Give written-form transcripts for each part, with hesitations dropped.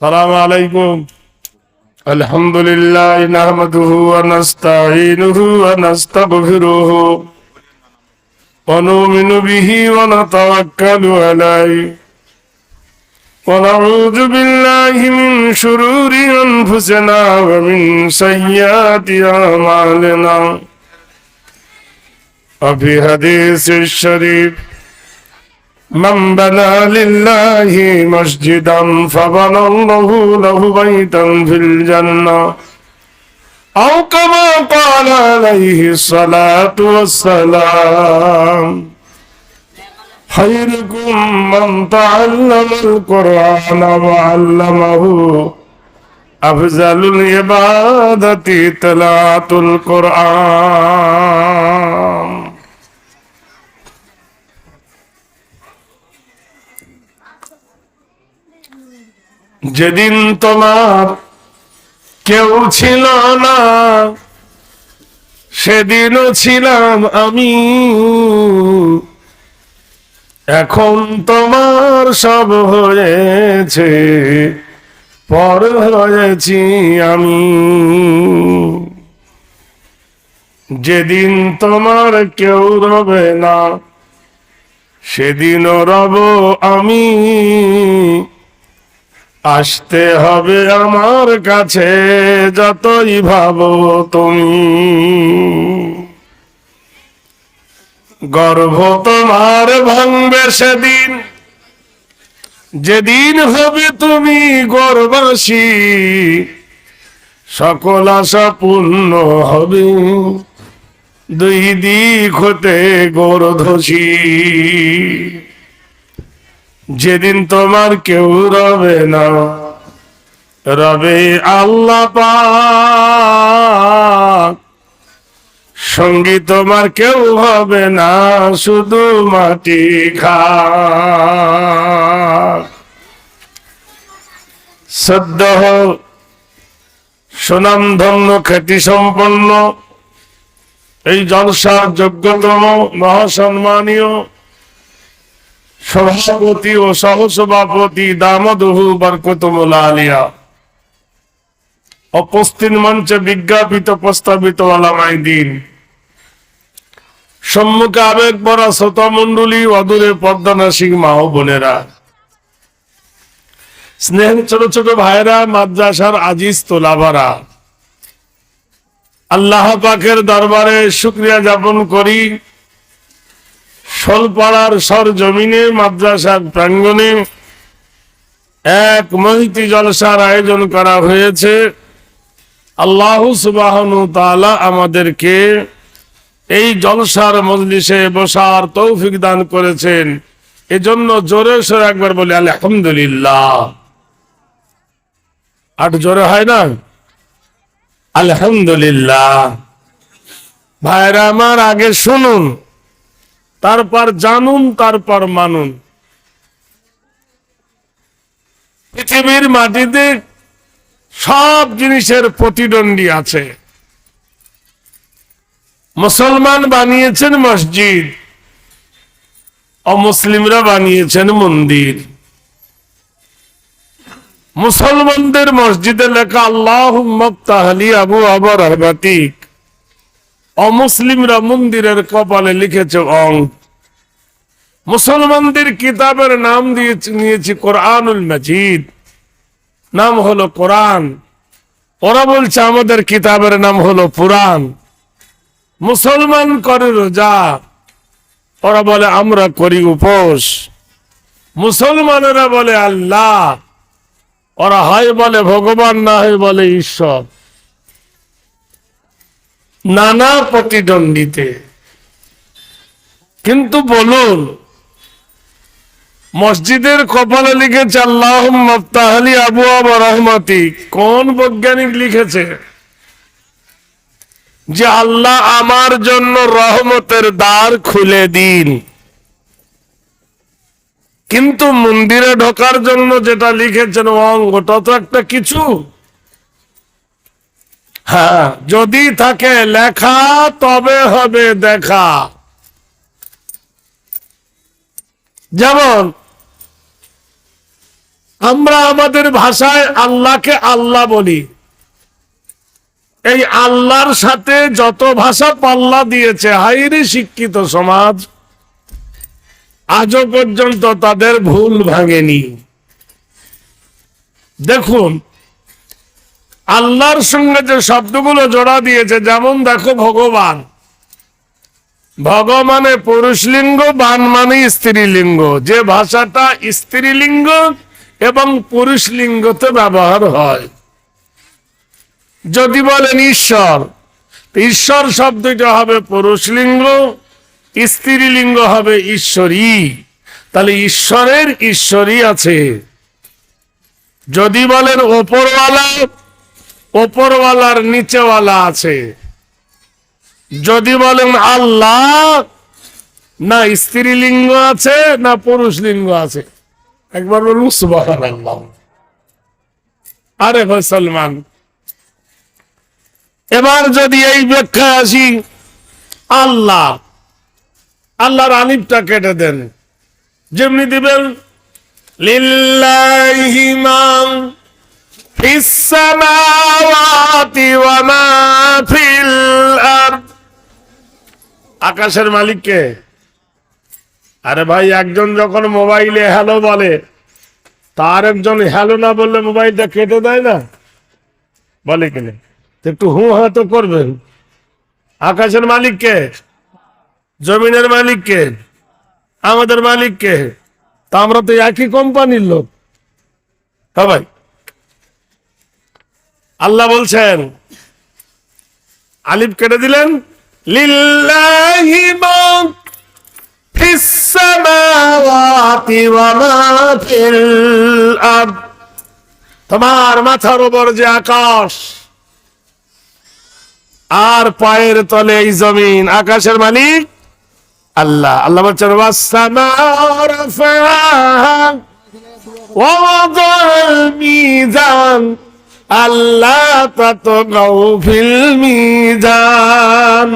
السلام عليكم. الحمد لله نحمده ونستعينه ونستغفره ونؤمن به ونتوكل عليه ونعوذ بالله من شرور أنفسنا ومن سيئات أعمالنا. وفي حديث الشريف من بنى لله مسجدا فبنى الله له بيتا في الجنة أو كما قال عليه الصلاة والسلام خيركم من تعلم القرآن وعلمه أفضل العبادة تلاوة القرآن. যেদিন তোমার কেউ ছিল না সেদিনও ছিলাম আমি, এখন তোমার সব হয়েছে পর হয়েছি আমি। যেদিন তোমার কেউ রবে না সেদিনও রব আমি, আসতে হবে আমার কাছে যতই ভাবো তুমি। গর্ভ তোমার ভাঙবে সেদিন, যেদিন হবে তুমি গর্ভবাসী, সকল আশা পূর্ণ হবে দুই দিক হতে গর্ধসী। যেদিন তোমার কেউ রবে না রবে আল্লাহ পাক, সঙ্গী তোমার কেউ হবে না শুধু মাটি খাক। সদ্য সুনামধন্য খ্যাতি সম্পন্ন এই জলসার যোগ্যতম মহাসম্মানীয় সভাপতি ও সহসভাপতি দামাদহু বরকতুল আলিয়া, উপস্থিত মঞ্চে বিজ্ঞাপিত প্রস্তাবিত ওলামায়ে দ্বীন, সম্মুখে আবেগ ভরা শ্রোতা মণ্ডলী, অদূরে পর্দানাসিক মা ও বোনেরা, স্নেহের ছোট ছোট ভাইরা, মাদ্রাসার আজিজ তোলাবারা, আল্লাহ পাকের দরবারে শুকরিয়া জ্ঞাপন করি। শোলপাড়ার সরজমিনে মাদ্রাসার প্রাঙ্গণে এক মহিতি জলসার আয়োজন করা হয়েছে। আল্লাহ সুবহানাহু ওয়া তাআলা আমাদেরকে এই জলসার মজলিসে বসার তৌফিক দান করেছেন, এজন্য জোরে সোরে একবার বলি আলহামদুলিল্লাহ। আর জোরে হয় না? আলহামদুলিল্লাহ। ভাইরা আমার, আগে শুনুন, তারপর জানুন, তারপর মানুন। পৃথিবীর মাটিতে সব জিনিসের প্রতিদ্বন্দ্বী আছে। মুসলমান বানিয়েছেন মসজিদ, অমুসলিমরা বানিয়েছেন মন্দির। মুসলমানদের মসজিদে লেখা আল্লাহুম্মা ইফতাহ লি আবওয়াবা রাহমাতিক, অমুসলিমরা মন্দিরের কপালে লিখেছে অং। মুসলমানদের কিতাবের নাম নিয়েছি কোরআনুল মাজিদ, নাম হলো কোরআন। ওরা বলছে আমাদের কিতাবের নাম হলো পুরাণ। মুসলমান করে রোজা, ওরা বলে আমরা করি উপোস। মুসলমানেরা বলে আল্লাহ, ওরা হয় বলে ভগবান, না হয় বলে ঈশ্বর। নানা প্রতিদ্বন্দ্বিতে। কিন্তু বলুন, মসজিদের কপালে লিখেছে আল্লাহুম্মা ইফতাহ লি আবওয়াবা রাহমাতিক, কোন বৈজ্ঞানিক লিখেছে যে আল্লাহ আমার জন্য রহমতের দ্বার খুলে দিন? কিন্তু মন্দিরে ঢোকার জন্য যেটা লিখেছেন অং, ওটা তো একটা কিছু। হ্যাঁ, যদি থাকে লেখা তবে হবে দেখা। যেমন আমরা আমাদের ভাষায় আল্লাহকে আল্লাহ বলি। এই আল্লাহর সাথে যত ভাষা পাল্লা দিয়েছে, হাইরে শিক্ষিত সমাজ, আজও পর্যন্ত তাদের ভুল ভাঙেনি। দেখুন আল্লাহর সঙ্গে যে শব্দগুলো জোড়া দিয়েছে, যেমন দেখো ভগবান, ভগ মানে পুরুষলিঙ্গ, বান মানে স্ত্রীলিঙ্গ। যে ভাষাটা স্ত্রীলিঙ্গ এবং পুরুষলিঙ্গতে ব্যবহার হয়। যদি বলেন ঈশ্বর, ঈশ্বর শব্দটা হবে পুরুষলিঙ্গ, স্ত্রীলিঙ্গ হবে ঈশ্বরী। তাহলে ঈশ্বরের ঈশ্বরী আছে। যদি বলেন ওপরওয়ালা, ওপরওয়ালার নিচেওয়ালা আছে। যদি বলেন আল্লাহ, না স্ত্রীলিঙ্গ আছে না পুরুষলিঙ্গ আছে। একবার বলুন সুবহানাল্লাহ। আরে মুসলমান, এবার যদি এই ব্যাখ্যা আসি, আল্লাহ, আল্লাহর আলিফটা কেটে দেন, যেমনি দিবেন লিল্লাহি মা ফিস সামাওয়াতি ওয়া মা ফিল আরদ। আকাশের মালিক কে? আরে ভাই, একজন যখন মোবাইলে হ্যালো বলে, তার একজন হ্যালো না বললে মোবাইলটা কেটে দেয় না? বলে কিনা? একটু হু হা তো করবেন। আকাশের মালিক কে? জমিনের মালিক কে? আমাদের মালিক কে? তা আমরা তো একই কোম্পানির লোক। হ্যাঁ ভাই, আল্লাহ বলছেন, আলিফ কেটে দিলেন, লিল্লাহি মা ফিস সামাওয়াতি ওয়া মা ফিল আরদ। তোমার মাথার উপর যে আকাশ আর পায়ের তলে এই জমিন, আকাশের মালিক আল্লাহ। আল্লাহ বলছেন ওয়াসসামা রাফাহা ওয়া ওয়াদাল মিজান আল্লা তাতগাউ ফিল মিজান।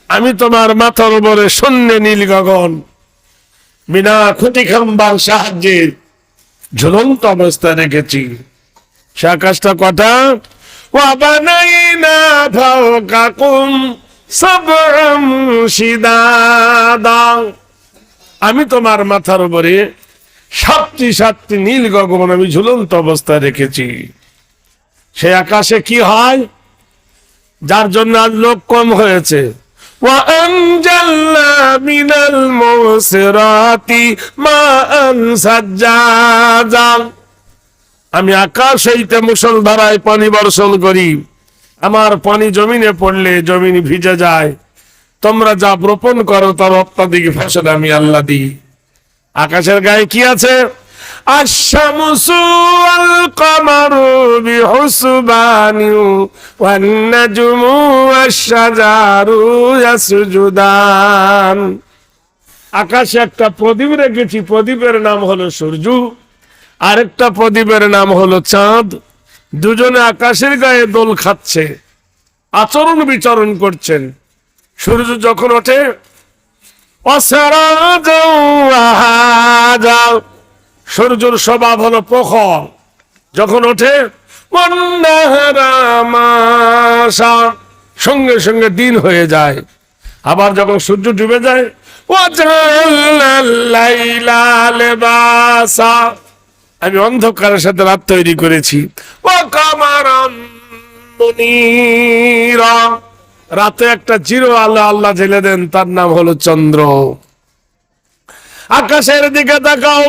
আমি তোমার মাথার উপরে শূন্য নীল গগন বিনা খুঁটি খাম্বার সাহায্যে ঝুলন্ত অবস্থায় রেখেছি। সে আকাশটা কটা? ওয়া বানাইনা ফাওকাকুম সাবআম শিদাদা। আমি তোমার মাথার উপরে সাতটি সাতটি নীল গগন আমি ঝুলন্ত অবস্থায় রেখেছি। সে আকাশে কি হয়, যার জন্য আজ লোক কম হয়েছে? ওয়া আনজালনা মিনাল মুসরাতি মাআন সাজ্জাজা। আমি আকাশ হইতে মুষলধারায় পানি বর্ষণ করি। আমার পানি জমিনে পড়লে জমিন ভিজে যায়। তোমরা যা রোপণ করো তার অত্যাধিক ফসল আমি আল্লাহ দিই। আকাশের গায়ে কি আছে? আশ-শামসু ওয়াল কামারু বিহুসবানি ওয়ান নাজমু ওয়াশ-শাজারু ইয়াসজুদান। আকাশে একটা প্রদীপ রেখেছি, প্রদীপের নাম হলো সূর্য, আরেকটা প্রদীপের নাম হলো চাঁদ। দুজনে আকাশের গায়ে দোল খাচ্ছে, আচরণ বিচরণ করছেন। সূর্য যখন ওঠে সূর্যের স্বভাব হলো প্রখর, যখন ওঠে সঙ্গে সঙ্গে দিন হয়ে যায়। আবার যখন সূর্য ডুবে যায়, আমি অন্ধকারের সাথে রাত তৈরি করেছি। রাতে একটা চির আল্লাহ আল্লাহ জেলে দেন, তার নাম হলো চন্দ্র। আকাশের দিকে তাকাও,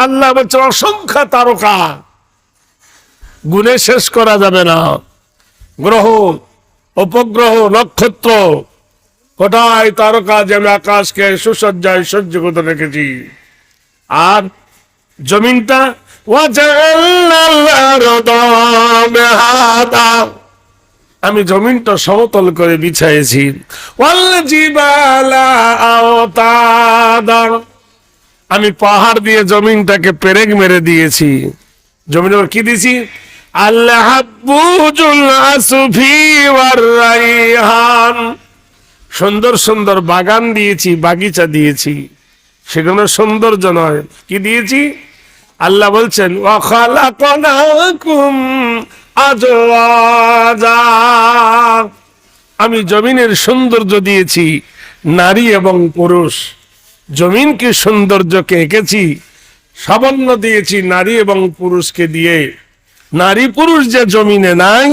আল্লাহ বলছে অসংখ্য তারকা, গুণে শেষ করা যাবে না। গ্রহ, উপগ্রহ, নক্ষত্র, কোথায় তারকা, যে আমি আকাশকে সুসজ্জায় সহ্য করতে রেখেছি। আর জমিনটা আমি জমিনটা সমতল করে বিছাইছি। আমি পাহাড় দিয়ে জমিনটাকে পেরেক মেরে দিয়েছি। জমিনের কি দিয়েছি? আল্লাহ সুন্দর সুন্দর বাগান দিয়েছি, বাগিচা দিয়েছি, সেখানে সৌন্দর্য নয়, কি দিয়েছি? আল্লাহ বলছেন ওয়া খালাকনাকুম আজওয়াজা, আমি জমিনের সৌন্দর্য দিয়েছি নারী এবং পুরুষ। জমিনকে সৌন্দর্যকে এঁকেছি, সাবন্য দিয়েছি নারী এবং পুরুষকে দিয়ে। নারী পুরুষ যে জমিনে নাই,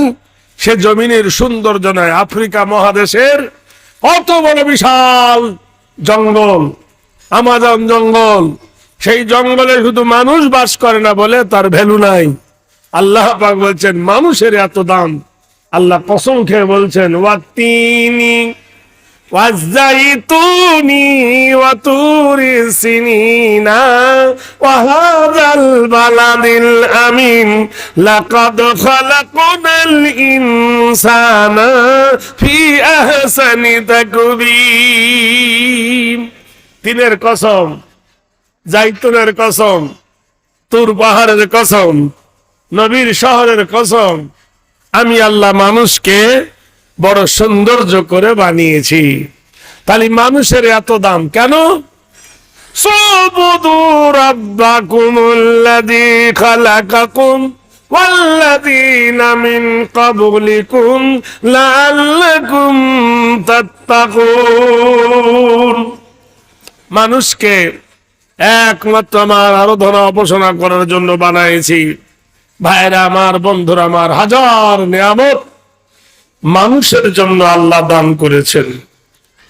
সে জমিনের সৌন্দর্য নয়। আফ্রিকা মহাদেশের অত বড় বিশাল জঙ্গল, আমাজন জঙ্গল, সেই জঙ্গলে শুধু মানুষ বাস করে না বলে তার ভ্যালু নাই। আল্লাহ পাক বলছেন মানুষের এত দাম। আল্লাহ কসম খেয়ে বলছেন ওয়াতিনি ওয়াজাইতুনি ওয়া তুরি সিনিনা ওয়া হাযাল বালাদিল আমিন লাকাদ খালাকনাল ইনসানা ফি আহসানি তাকবীম। তিনের কসম, জাইতুনের কসম, তুর পাহাড়ের কসম, নবীর শহরের কসম, আমি আল্লাহ মানুষকে বড় সৌন্দর্য করে বানিয়েছি। তাহলে মানুষের এত দাম কেন? সুবুদু রাব্বাকুমুল্লাযী খালাকাকুম ওয়াল্লাযীনা মিন ক্বাবলিকুম লাআল্লাকুম তাত্তাকুন। মানুষকে একমাত্র আমার আরাধনা উপাসনা করার জন্য বানাইছি। ভাইরা আমার, বন্ধুরা আমার, হাজার নিয়ামত মানুষের জন্য আল্লাহ দান করেছেন।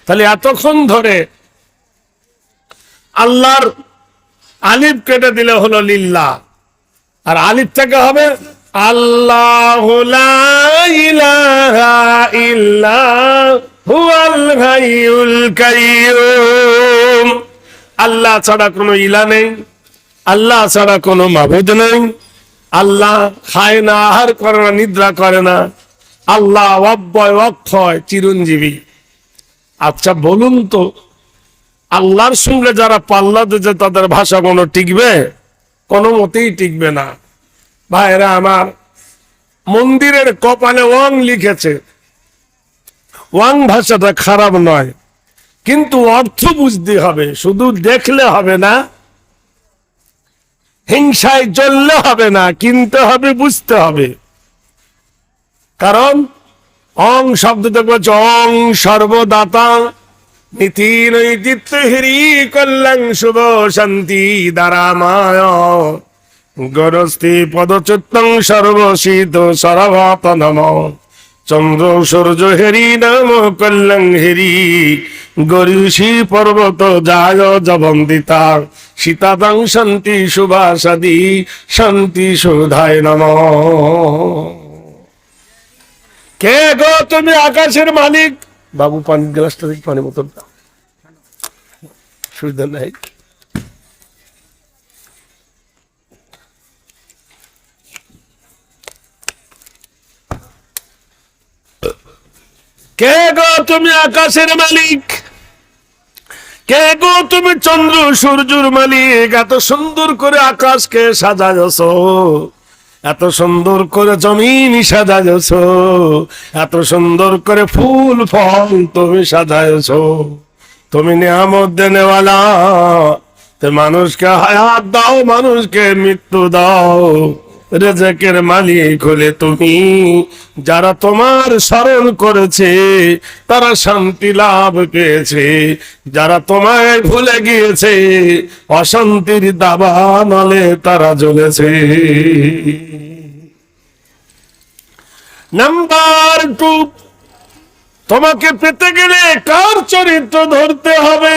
তাহলে এতক্ষণ ধরে আল্লাহর আলিফ কেটে দিলে হলো লিল্লাহ, আর আলিফ থেকে হবে আল্লাহু লা ইলাহা ইল্লা হুয়াল হাইয়ুল কাইয়্যুম। আল্লাহ ছাড়া কোনো ইলা নেই, আল্লাহ ছাড়া কোনো মাবুদ নেই। আল্লাহ খায় না, আহার করে না, নিদ্রা করে না। আল্লাহ অব্যয় অক্ষয় চিরঞ্জীবী। আচ্ছা বলুন তো, আল্লাহর সঙ্গে যারা পাল্লা দিয়েছে তাদের ভাষা কোনো টিকবে? কোনো মতেই টিকবে না। ভাইরা আমার, মন্দিরের কপালে ওয়াং লিখেছে। ওয়াং ভাষাটা খারাপ নয়, কিন্তু অর্থ বুঝতে হবে। শুধু দেখলে হবে না, হিংসায় জ্বললে হবে না, কিনতে হবে, বুঝতে হবে। কারণ অং শব্দটা বলছে অং সর্বদাতা নীতি নৈতিত্য হরি কল্যাণ শুভ শান্তি দ্বারামায় গরস্তি পদচ্যুতং সর্বশীত সরভাত নম চন্দ্র সূর্য হেরি নাম কল্যাণ হেরি গরিষি পর্বত যায় জবন্দিতা সীতাদাং শান্তি শুভাসাদি শান্তি সুধায় নম। কে গো তুমি আকাশের মালিক? বাবু পানির গ্লাসটা দেখি, পানি বোতল দাও, সুবিধা নাই। কে গো তুমি আকাশের মালিক? কে গো তুমি চন্দ্র সূর্যের মালিক? এত সুন্দর করে আকাশকে সাজাইছো, এত সুন্দর করে জমিন সাজাইছো, এত সুন্দর করে ফুল ফল তুমি সাজাইছো। তুমি নিয়ামত দেনেওয়ালা, তো মানুষকে হায়াত দাও, মানুষকে মৃত্যু দাও, রেজেকের মালিক হলে তুমি। যারা তোমার স্মরণ করেছে তারা শান্তি লাভ পেয়েছে, যারা তোমায় ভুলে গিয়েছে অশান্তির দাবানলে তারা জ্বলেছে। নাম্বার 2, তোমাকে পেতে গেলে কার চরিত্র ধরতে হবে?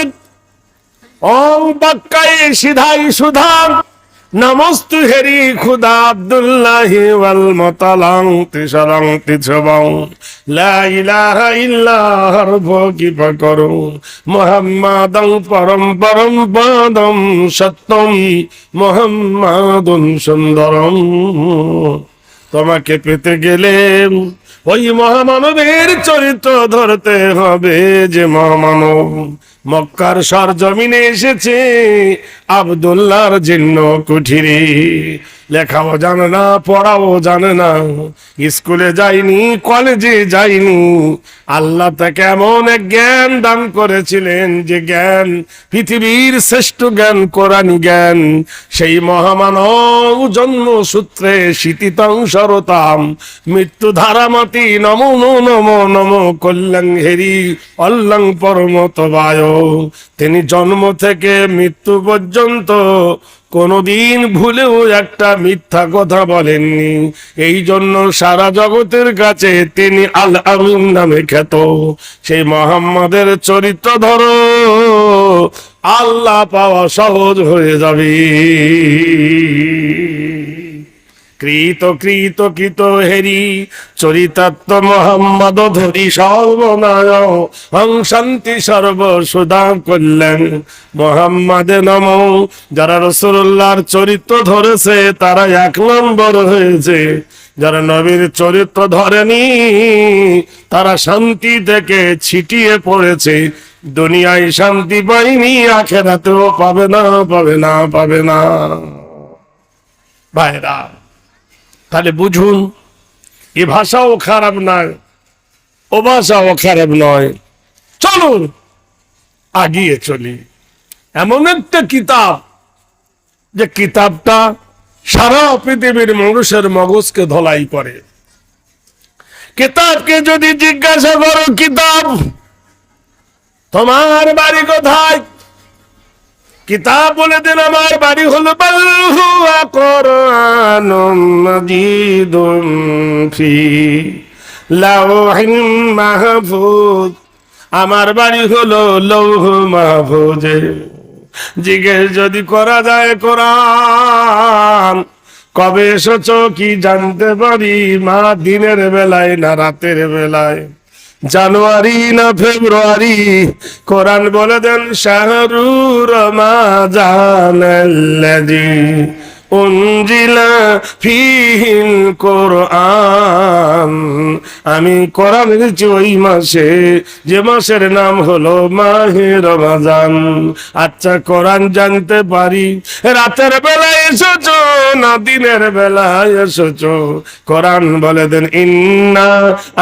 ওম বাক্কায়ে সিধাই সুধা নমস্তু হেরি খুদা আব্দুল্লাহি ওয়াল মুতালাং তিশারাং তিছবাং লা ইলাহা ইল্লাহর ভোগি পাকরু মুহাম্মাদাং পরম পরম পদম সত্যম মুহাম্মাদুন সুন্দরম। তোমাকে পেতে গেলে ওই মহামানবের চরিত্র ধরতে হবে, যে মহামানব মক্কার সরজমিনে এসেছে আব্দুল্লাহর জীর্ণ কুঠিরে। লেখাও জানে না, পড়াও জানে না, স্কুলে যায়নি, কলেজে যায়নি। আল্লাহ তাকে এমন এক জ্ঞান দান করেছিলেন যে জ্ঞান পৃথিবীর শ্রেষ্ঠ জ্ঞান, কোরআনী জ্ঞান। সেই মহামানব জন্ম সূত্রে শীতিতং সরতাম মৃত্যু ধারামাতি নমো নমো নমো কল্যাণ হেরি অল্লাং পরমত বায়। তিনি জন্ম থেকে মৃত্যু পর্যন্ত কোনদিন ভুলেও একটা মিথ্যা কথা বলেননি। এই জন্য সারা জগতের কাছে তিনি আল আমিন নামে খ্যাত। সেই মোহাম্মদের চরিত্র ধরো, আল্লাহ পাওয়া সহজ হয়ে যাবে। কৃত কৃত কৃত হেরি চরিতাত্ম মোহাম্মদ ধরি সর্বনায় হং শান্তি সর্ব সুদা কল্যাণ মোহাম্মদে নম। যারা রাসূলুল্লাহর চরিত্র ধরেছে তারা 1 নম্বর হয়েছে। যারা নবীর চরিত্র ধরেনি তারা শান্তি থেকে ছিটিয়ে পড়েছে। দুনিয়ায় শান্তি পাইনি, আখিরাতেও পাবে না, পাবে না, পাবে না। ভাইরা, তাহলে বুঝুন, এ ভাষাও খারাপ নয়, ও ভাষাও খারাপ নয়। চলুন আগিয়ে চলি। এমন একটা কিতাব যে কিতাবটা সারা পৃথিবীর মানুষের মগজকে ধলাই করে। কিতাবকে যদি জিজ্ঞাসা করো, কিতাব তোমার বাড়ি কোথায়? কিতাব বলে দেন আমার বাড়ি হলো বাল হুয়া কুরআনুম মাজিদুন ফি লাওহিন মাহফুজ। আমার বাড়ি হলো লৌহ মাহফুজে। জিজ্ঞেস যদি করা যায় কোরআন কবে এসেছো কি জানতে পারি, মা দিনের বেলায় না রাতের বেলায়, জানুয়ারি না ফেব্রুয়ারি। কোরআন বলে দেন শাহরু রমাজানাল্লাযী উনজিলা ফীহিল কোরআন। আমি কোরআন এনেছি ওই মাসে যে মাসের নাম হলো মাহে রমজান। আচ্ছা, কোরআন জানতে পারি রাতের বেলায় এসেছো না দিনের বেলায় এসেছো? কোরআন বলে দেন ইন্না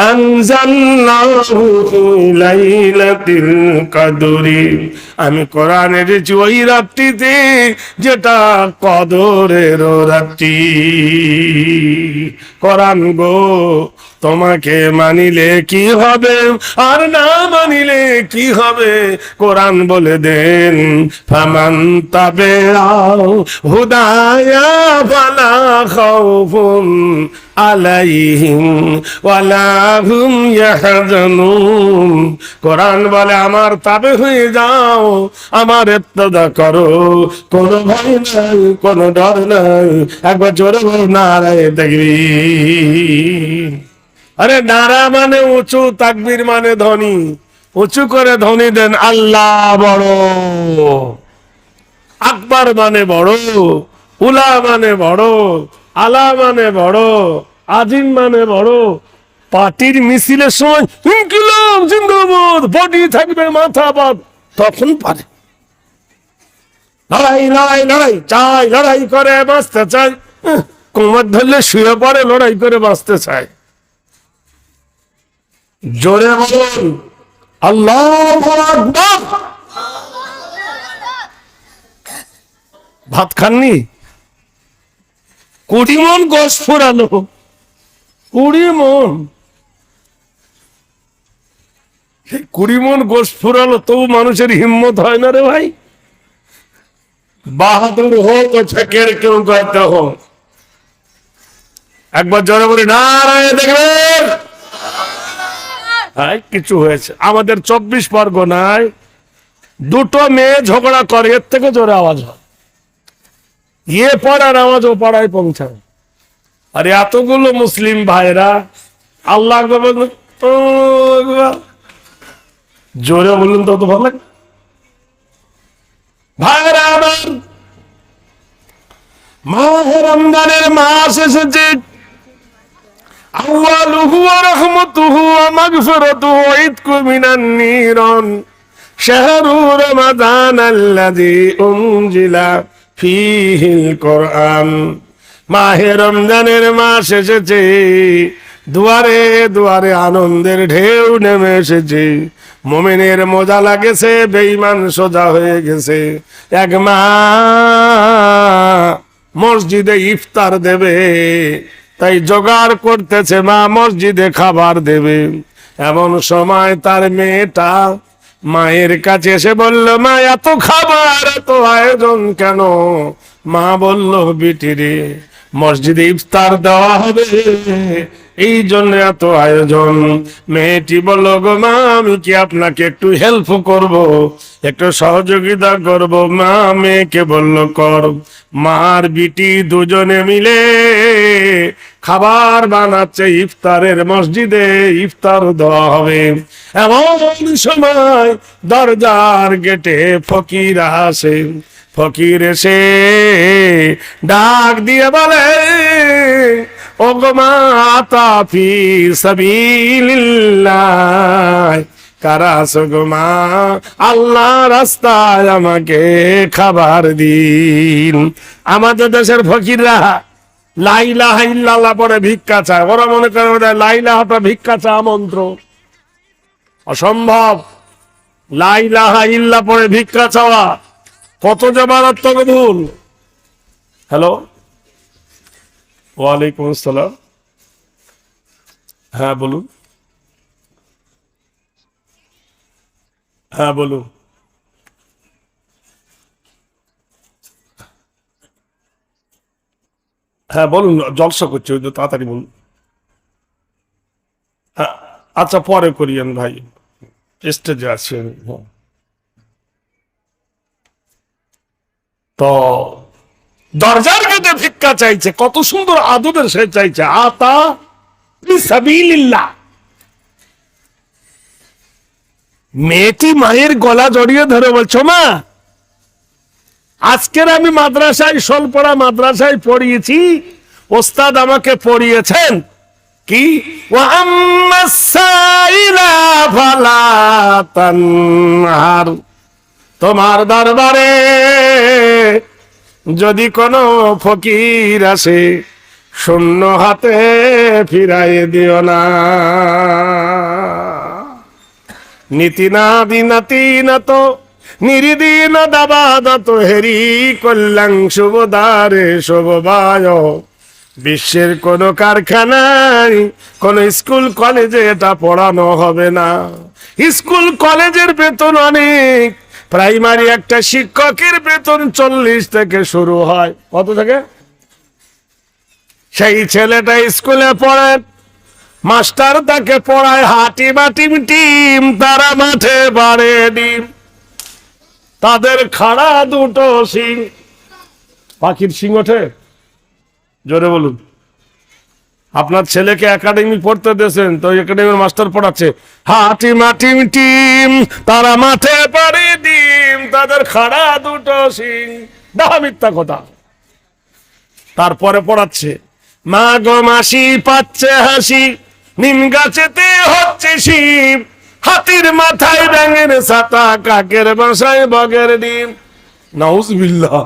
আনজালনাহু ফী লাইলাতিল কদরি। আমি কোরআন এনেছি ওই রাত্রিতে যেটা কদরের রাত্রি। কোরআন গো তোমাকে মানিলে কি হবে আর না মানিলে কি হবে? কোরআন বলে দেন ফামান তাবিআ হুদায়া ফালা খাউফুন আলাইহিম ওয়ালা হুম ইয়াহজানুন। কোরআন বলে আমার তাবে হয়ে যাও, আমার ইত্তেদা করো, কোনো ভয় নাই, কোনো ডর নাই। একবার জোরে বলো নারায়ে তাকবীর। আরে নারা মানে উঁচু, তাকবীর মানে ধ্বনি। উঁচু করে ধ্বনি দেন আল্লাহ বড়। আকবার মানে বড়, উলা মানে বড়, আলা মানে বড়, আজিম মানে বড়। পার্টির মিছিলের সময় ইনকিলাব জিন্দাবাদ, বডি থাকবে মাথা বাদ, তখন পারে। লড়াই লড়াই লড়াই চাই, লড়াই করে বাঁচতে চাই। কোমর ধরলে শুয়ে পড়ে, লড়াই করে বাঁচতে চায়। জোরে বলুন আল্লাহু আকবার। ভাত খাননি? 20 মণ গোশত ফুরালো, 20 মণ। 20 মণ গোশত ফুরালো, তবু মানুষের হিম্মত হয় না রে ভাই। বাহাদুর হো তো ছেকের কেউ করতে হো। একবার জোরে বলি নারায়ে দেখবেন। কিছু হয়েছে আমাদের 24 পরগনায় 2টো মেয়ে ঝগড়া করে, এর থেকে জোরে আওয়াজ হয়। ইয়ে পাড়ার আওয়াজ ও পাড়ায় পৌঁছায়। আরে এতগুলো মুসলিম ভাইরা আল্লাহ জোরে বলুন তত ভালো লাগে। ভাইরা আমার, মাহে রমজানের মাস এসেছে। আউয়ালুহু ওয়া রাহমাতুহু ওয়া মাগফিরাতুহু ওয়া ইতকু মিনান নিরান। শাহরু রমাদানাল্লাযী উনজিলা ফীহিল কোরআন। মাহে রমজানের মাস এসেছে, দুয়ারে দুয়ারে আনন্দের ঢেউ নেমে এসেছে। মুমিনের মজা লাগেছে, বেঈমান সোজা হয়ে গেছে। এক মা মসজিদে ইফতার দেবে, তাই জোগাড় করতেছে, মা মসজিদে খাবার দেবে। এমন সময় তার মেয়েটা মায়ের কাছে এসে বলল, মা এত খাবার, এত আয়োজন কেন? মা বলল, বিটিরে মসজিদে ইফতার দেওয়া হবে, এই জন্য এত আয়োজন। মেয়েটি বলল, গো মা, আমি কি আপনাকে একটু হেল্প করব, একটু সহযোগিতা করব? মা মেয়েকে বলল, কর। মার বিটি দুজনে মিলে খাবার বানাচ্ছে, ইফতারের মসজিদে ইফতার দেওয়া হবে। এমন সময় দরজার গেটে ফকির আসে। ফকির এসে ডাক দিয়ে বলে, ও গো মা, আতা ফি সাবিলিল্লাহ, কারা আছো গো মা? আল্লাহ রাস্তায় আমাকে খাবার দিন। আমাদের দেশের ফকিররা লা ইলাহা ইল্লাল্লাহ পরে ভিক্ষা চায়। ওরা মনে করে লা ইলাহাটা ভিক্ষা চা মন্ত্র, অসম্ভব। লা ইলাহা ইল্লাল্লাহ পরে ভিক্ষা চাওয়া কত যে মারাত্মক ভুল। হ্যালো, ওয়ালাইকুম আসসালাম। হ্যাঁ বলুন, হ্যাঁ বলুন। হ্যাঁ বলুন, জলসা করছি, ওই তো, তাড়াতাড়ি বলুন। হ্যাঁ, আচ্ছা পরে করিয়েন ভাই, স্টেজে আছি আমি। হ্যাঁ। তো দরজার কাছে ভিক্ষা চাইছে, কত সুন্দর আদরের সে চাইছে, আতা ফি সাবিলিল্লাহ। মেয়েটি মায়ের গলা জড়িয়ে ধরে বলছো, মা আজকের আমি মাদ্রাসায়, সলপড়া মাদ্রাসায় পড়িয়েছি, ওস্তাদ আমাকে পড়িয়েছেন কি, ওয়া আম্মাস সাইলা ফালা তানহার, তোমার দরবারে যদি কোনো ফকির আসে, শূন্য হাতে ফিরাই দিও না। নীতি না দিনাতি না তো নিরিদিন দাবাদত হেরি কল্যাণ শুভদারে শুভবায়। বিশ্বের কোন কারখানায়, কোন স্কুল কলেজে এটা পড়ানো হবে না। স্কুল কলেজের বেতন অনেক, প্রাইমারি একটা শিক্ষকের বেতন 40 থেকে শুরু হয়। কত থেকে? সেই ছেলেটা স্কুলে পড়ে, মাস্টার তাকে পড়ায় হাটি বাটি টিম, তারা মাঠে বাড়ে ডিম, তাদের খাড়া দুটো শিং। পাখির শিং ওঠে? জোরে বলুন। আপনার ছেলেকে একাডেমি পড়তে দিয়েছেন, তো একাডেমির মাস্টার পড়াচ্ছে, হাটি মাটি টিম, তারা মাঠে পাড়ি ডিম, তাদের খাড়া দুটো শিং। দেখা মিথ্যা কথা। তারপরে পড়াচ্ছে, মা গো মাসি পাচ্ছে হাসি, নিম গাছেতে হচ্ছে শিব, হাতির মাথায় ব্যাঙের ছাতা, কাকের বাসায় বগের ডিম। নাউজুবিল্লাহ।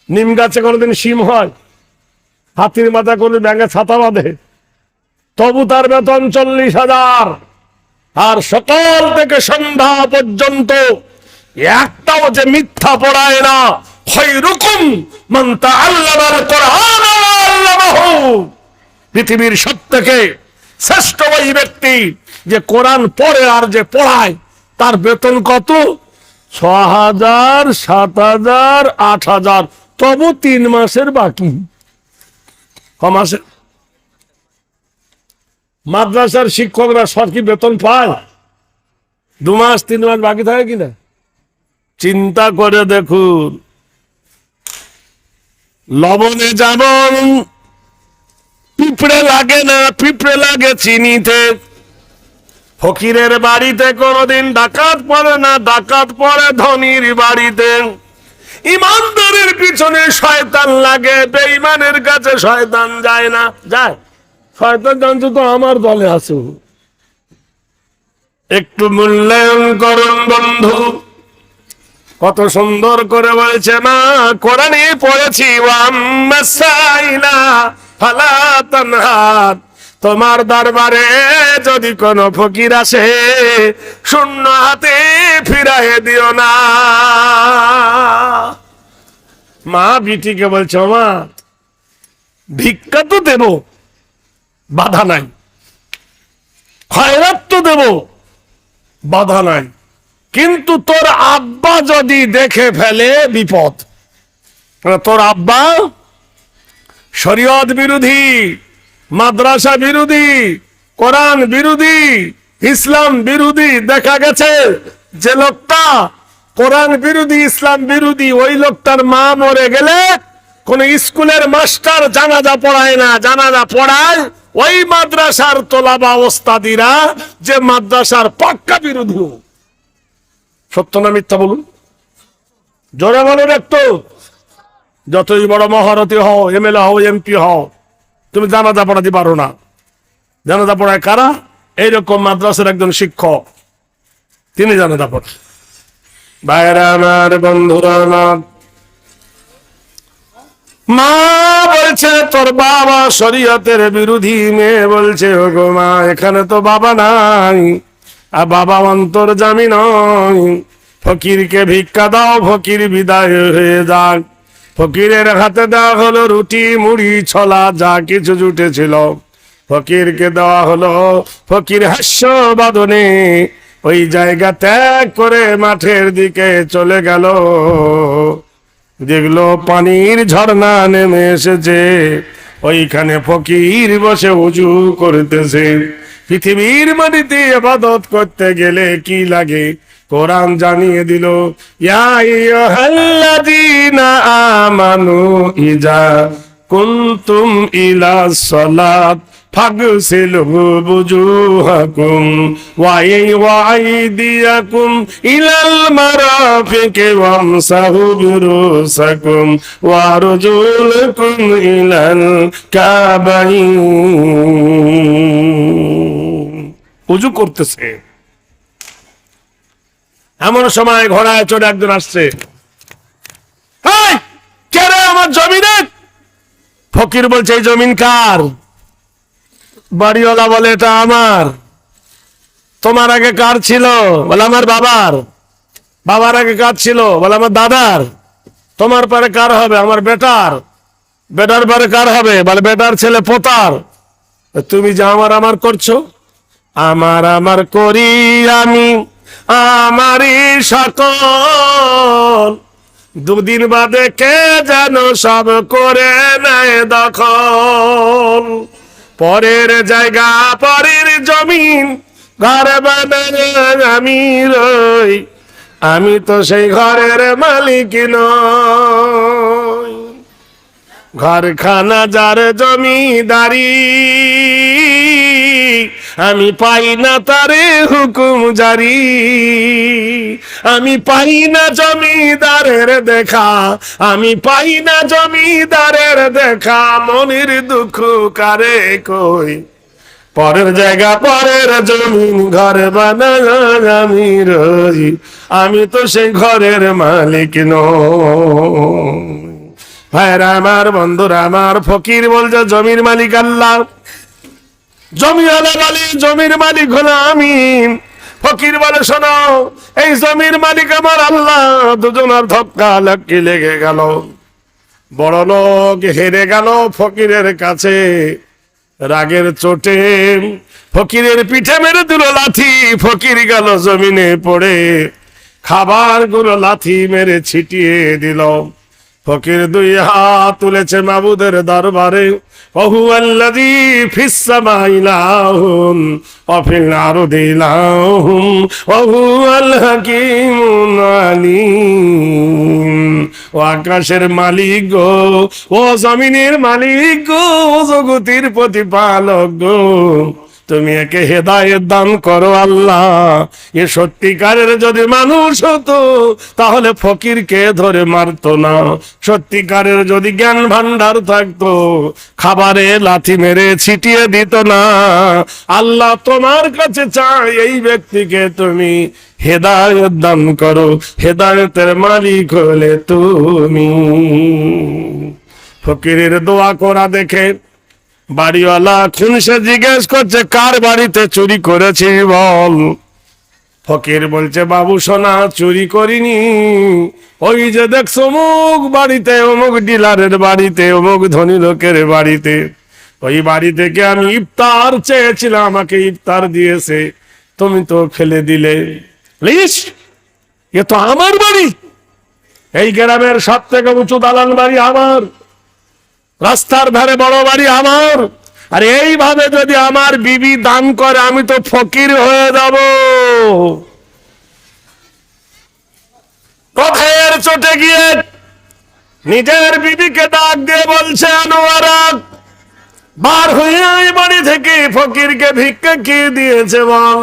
নিম গাছে কোনোদিন শিম হয়? হাতির মাথা করে ব্যাঙের ছাতা বাঁধে? তবু তার বেতন 40,000। আর সকাল থেকে সন্ধ্যা পর্যন্ত একটাও যে মিথ্যা পড়ায় না। খায়রুকুম মান তাআল্লামাল কুরআন ওয়া আল্লামাহু, পৃথিবীর সবথেকে শ্রেষ্ঠ ওই ব্যক্তি যে কোরআন পড়ে আর যে পড়ায়। তার বেতন কত? 6,000, 7,000, 8,000। তবু 3 মাসের বাকি। মাসে মাদ্রাসার শিক্ষকরা সরকারি বেতন পায়? 2 মাস 3 মাস বাকি থাকে কিনা? চিন্তা করে দেখুন। লবণে যেমন পিঁপড়ে লাগে না, পিঁপড়ে লাগে চিনিতে। ফকিরের বাড়িতে কোনোদিন ডাকাত পড়ে না, ডাকাত পড়ে ধনীর বাড়িতে। ইমানদারের পিছনে শয়তান লাগে, বেঈমানের কাছে শয়তান যায় না। যায়? শয়তান জানছো তো আমার দলে আছো। একটু মূল্যায়ন করুন বন্ধু। কত সুন্দর করে বলছে না, কোরআনে পড়েছি ওয়াম্মাসাইলা ফালা তানহার, তোমার দরবারে যদি কোনো ফকির আসে শূন্য হাতে ফিরাইয়ে দিও না। মা বিটিকে বলছে, মা ভিক্ষা তো দেব, বাধা নাই, খয়রাত তো দেব, বাধা নাই, কিন্তু তোর আব্বা যদি দেখে ফেলে বিপদ। তোর আব্বা শরীয়ত বিরোধী, মাদ্রাসা বিরোধী, কোরআন বিরোধী, ইসলাম বিরোধী। দেখা গেছে যে লোকটা কোরআন বিরোধী, ইসলাম বিরোধী, ওই লোকটার মা মরে গেলে কোন স্কুলের মাস্টার জানাজা পড়ায় না, জানাজা পড়ায় ওই মাদ্রাসার তোলাবা ওস্তাদিরা, যে মাদ্রাসার পাক্কা বিরোধী। সত্য না মিথ্যা বলুন? জোরে বলুন একটু। যতই বড় মহারথী হও, এমএলএ হও, এমপি হও, তুমি জানাজা পড়াতে পারো না। জানাজা পড়ায় কারা? এইরকম মাদ্রাসার একজন শিক্ষক, তিনি জানাজা পড়ায়। ভাইরা আমার, বন্ধুরা আমার, মা বলছে তোর বাবা শরীয়তের বিরোধী। মেয়ে বলছে, ওগো মা, এখানে তো বাবা নাই, আর বাবা অন্তর্যামী নয়, ফকিরকে ভিক্ষা দাও, ফকির বিদায় হয়ে যাক। ফকিরের হাতে দেওয়া হলো রুটি, মুড়ি, ছোলা, যা কিছু জুটেছিল ফকিরকে দেওয়া হলো। ফকির হাস্য বাদনে ওই জায়গা ত্যাগ করে মাঠের দিকে চলে গেল। দেখলো পানির ঝর্ণা নেমে এসেছে, ওইখানে ফকির বসে উজু করতেছে। পৃথিবীর মাটিতে ইবাদত করতে গেলে কি লাগে কোরআন জানিয়ে দিল, ইয়া আইয়ুহাল্লাযীনা আমানু ইযা কুনতুম ইলা সলাত ফাগসিলু বুজুহাকুম ওয়া আইদিয়াকুম ইলাল মারাফিকি ওয়ামসাহু বিরুসাকুম ওয়া আরজুলাকুম ইলাল কাবাইন। উজু করতেছে, এমন সময় ঘোড়ায় চড়ে একজন আসছে। কে রে? আমার জমিনে। ফকির বলছে, এই জমিন কার? বাড়িওয়ালা বলে, এটা আমার। তোমার আগে কার ছিল? বলে আমার বাবার। বাবার আগে কার ছিল? বলে আমার দাদার। তোমার পরে কার হবে? আমার বেটার। বেটার পরে কার হবে? বলে বেটার ছেলে পোতার। তুমি যা আমার আমার করছো, আমার আমার করি আমি, আমারই সকল। দুদিন বাদে কে যেন সব করে নেয় দখল। পরের জায়গা, পরের জমিন, ঘর বানায় আমি রই, আমি তো সেই ঘরের মালিক নই। ঘরখানা যার জমিদারি, আমি পাই না তারে হুকুম জারি। আমি পাই না জমিদারের দেখা, আমি পাই না জমিদারের দেখা। মনের দুঃখ কারে কই, পরের জায়গা, পরের জমিন, ঘর বানায় আমি রই, আমি তো সেই ঘরের মালিক নই। ভাইরা আমার, বন্ধুরা আমার, ফকির বলছে জমির মালিক আল্লাহ, জমিওয়ালা বলে জমির মালিক হলো আমি। ফকির বলে, শোনো, এই জমির মালিক আমার আল্লাহ। দুজনের ধক্কা লাকি লেগে গেল। বড় লোক হেরে গেল ফকিরের কাছে। রাগের চোটে ফকিরের পিঠে মেরে দিল লাথি। ফকির গেল জমিনে পড়ে, খাবার গুলো লাথি মেরে ছিটিয়ে দিল। ফকির দুই হাত তুলেছে মাবুদের দরবারে। ওহু আল্লাযী ফিস সামাই ইলাহুন ওয়া ফিল আরদি ইলাহুন ওহু আল হাকীমুল আলীম। ও আকাশের মালিক গো, ও জমিনের মালিক গো, ও জগতের প্রতিপালক গো, তুমি একে হেদায়েত দান করো আল্লাহ। এ সত্যিকারের যদি মানুষ হতো তাহলে ফকিরকে ধরে মারতো না, সত্যিকারের যদি জ্ঞান ভান্ডার থাকতো খাবারে লাথি মেরে ছিটিয়ে দিত না। আল্লাহ তোমার কাছে চাই এই ব্যক্তিকে তুমি হেদায়েত দান করো, হেদায়েতের মালিক হলে তুমি। ফকিরের দোয়া করা দেখে বাড়িওয়ালা খুনসে জিজ্ঞেস করছে, কার বাড়িতে চুরি করেছিস বল? ফকির বলছে, বাবু সোনা চুরি করিনি, ওই যে দেখছো অমুক বাড়িতে, অমুক ডিলারের বাড়িতে, অমুক ধনী লোকের বাড়িতে, ওই বাড়ি থেকে আমি ইফতার চেয়েছিলাম, আমাকে ইফতার দিয়েছে, তুমি তো ফেলে দিলে। প্লিজ, এ তো আমার বাড়ি, এই গ্রামের সব থেকে উঁচু দালান বাড়ি আমার, রাস্তার ধারে বড় বাড়ি আমার, আর এইভাবে যদি আমার বিবি দান করে আমি তো ফকির হয়ে যাব। কথার চটে গিয়ে নিজের বিবিকে ডাক দিয়ে বলছে, আনোয়ারা বার হয়ে এই বাড়ি থেকে ফকিরকে ভিক্ষা কি দিয়েছে বল।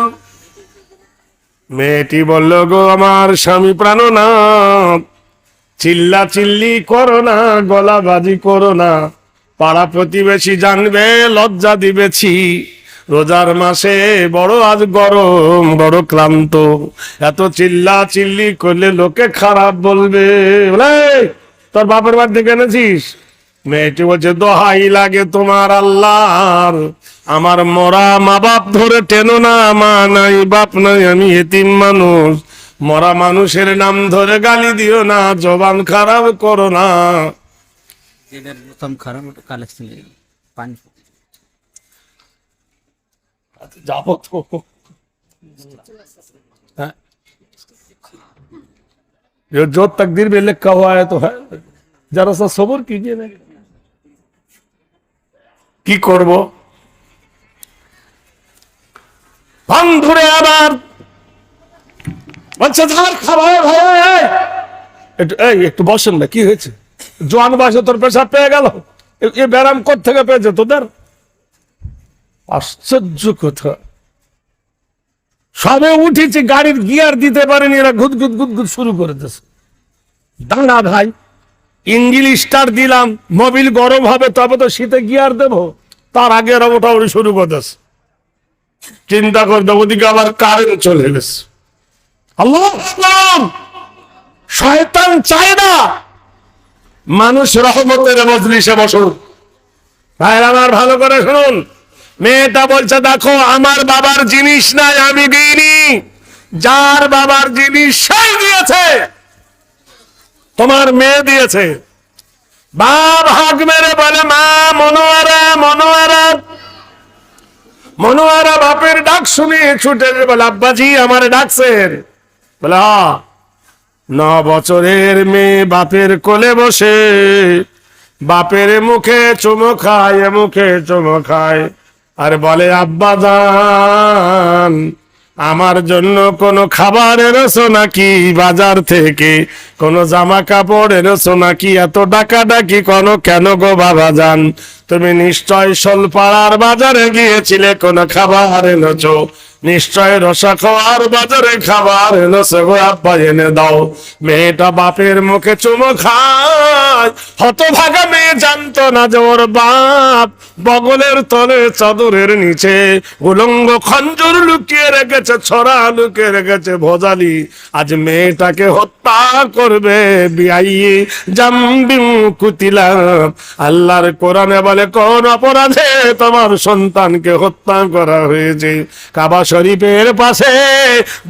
মেয়েটি বলল, গো আমার স্বামী প্রাণনাথ, চিল্লা চিল্লি করো না, গলাবাজি করো না, পাড়া প্রতিবেশী জানবে, লজ্জা দিবেছি, রোজার মাসে বড় আজ গরম, বড় ক্লান্ত, এত চিল্লা চিল্লি করলে লোকে খারাপ বলবে। বলে, তোর বাপের বাড়ি থেকে এনেছিস? মেয়েটি বলছে, দোহাই লাগে তোমার আল্লাহর, আমার মরা মা বাপ ধরে টেনো না, মা নাই বাপ নাই, আমি এতিম মানুষ, মরা মানুষের নাম ধরে গালি দিও না, জবান খারাপ করো না। প্রথম খারাপ কালেকশন পানি যাবো তো, जो तकदीर में लिखा हुआ है तो है, जरा सा सब्र कीजिए ना। কি করব? বন্ধুরে আবার বলছে, ধার খাবার ভাই, একটু বসেন না, কি হয়েছে? জোয়ান বয়সে তোর পেশাব পেয়ে গেল, এ ব্যারাম কোত্থেকে পেয়েছে তোদের? আশ্চর্য কথা, সবে উঠেছি, গাড়ির গিয়ার দিতে পারেনি, এরা গুদগুদ গুদগুদ শুরু করে দিয়েছে। দাঁড়া ভাই, ইঞ্জিন স্টার্ট দিলাম, মোবিল গরম হবে তবে তো শীতে গিয়ার দেবো, তার আগে এরা ওঠাউঠি শুরু করে দিয়েছে। চিন্তা করতে ওদিকে আবার কারেন্ট চলে গেছে। আল্লাহ, শয়তান চায় না মানুষ রহমতের মজলিসে বসুন। ভাইরা আমার ভালো করে শুনুন, মেয়েটা বলছে, দেখো আমার বাবার জিনিস নাই, আমি দিইনি, যার বাবার জিনিস সেই দিয়েছে, তোমার মেয়ে দিয়েছে। বাপ হাঁক মেরে বলে, মা মনোয়ারা, মনোয়ারা। মনোয়ারা বাপের ডাক শুনে ছুটে বলে, আব্বাজি আমার ডাকছেন? বলে, 9 বছরের মেয়ে বাপের কোলে বসে বাপের মুখে চুমো খায়, মুখে চুমো খায়, আর বলে, আব্বা জান আমার জন্য কোনো খাবার এনেছো নাকি? বাজার থেকে কোনো জামা কাপড় এনেছো নাকি? এত ডাকাডাকি কোনো কেন গো বাবা জান? তুমি নিশ্চয় শোলপাড়ার বাজারে গিয়েছিলে, কোনো খাবার এনেছো? নিশ্চয় রসা খাওয়ার বাজারে খাবার এনেছো গো, আব্বা এনে দাও। মেয়েটা বাপের মুখে চুমো খায়। হতভাগা মেয়ে জানতো না যে ওর বাপ বগলের তলে চাদরের নিচে উলঙ্গ খঞ্জর লুকিয়ে রেখেছে, ছড়া লুকিয়ে রেখেছে ভোজালি। আজ মেয়েটাকে হত্যা করবে, বিআইয়ে জামবিম কুতিলা। আল্লাহর কোরআনে বলে, কোন অপরাধে তোমার সন্তানকে হত্যা করা হয়েছে? কাবা শরীফের পাশে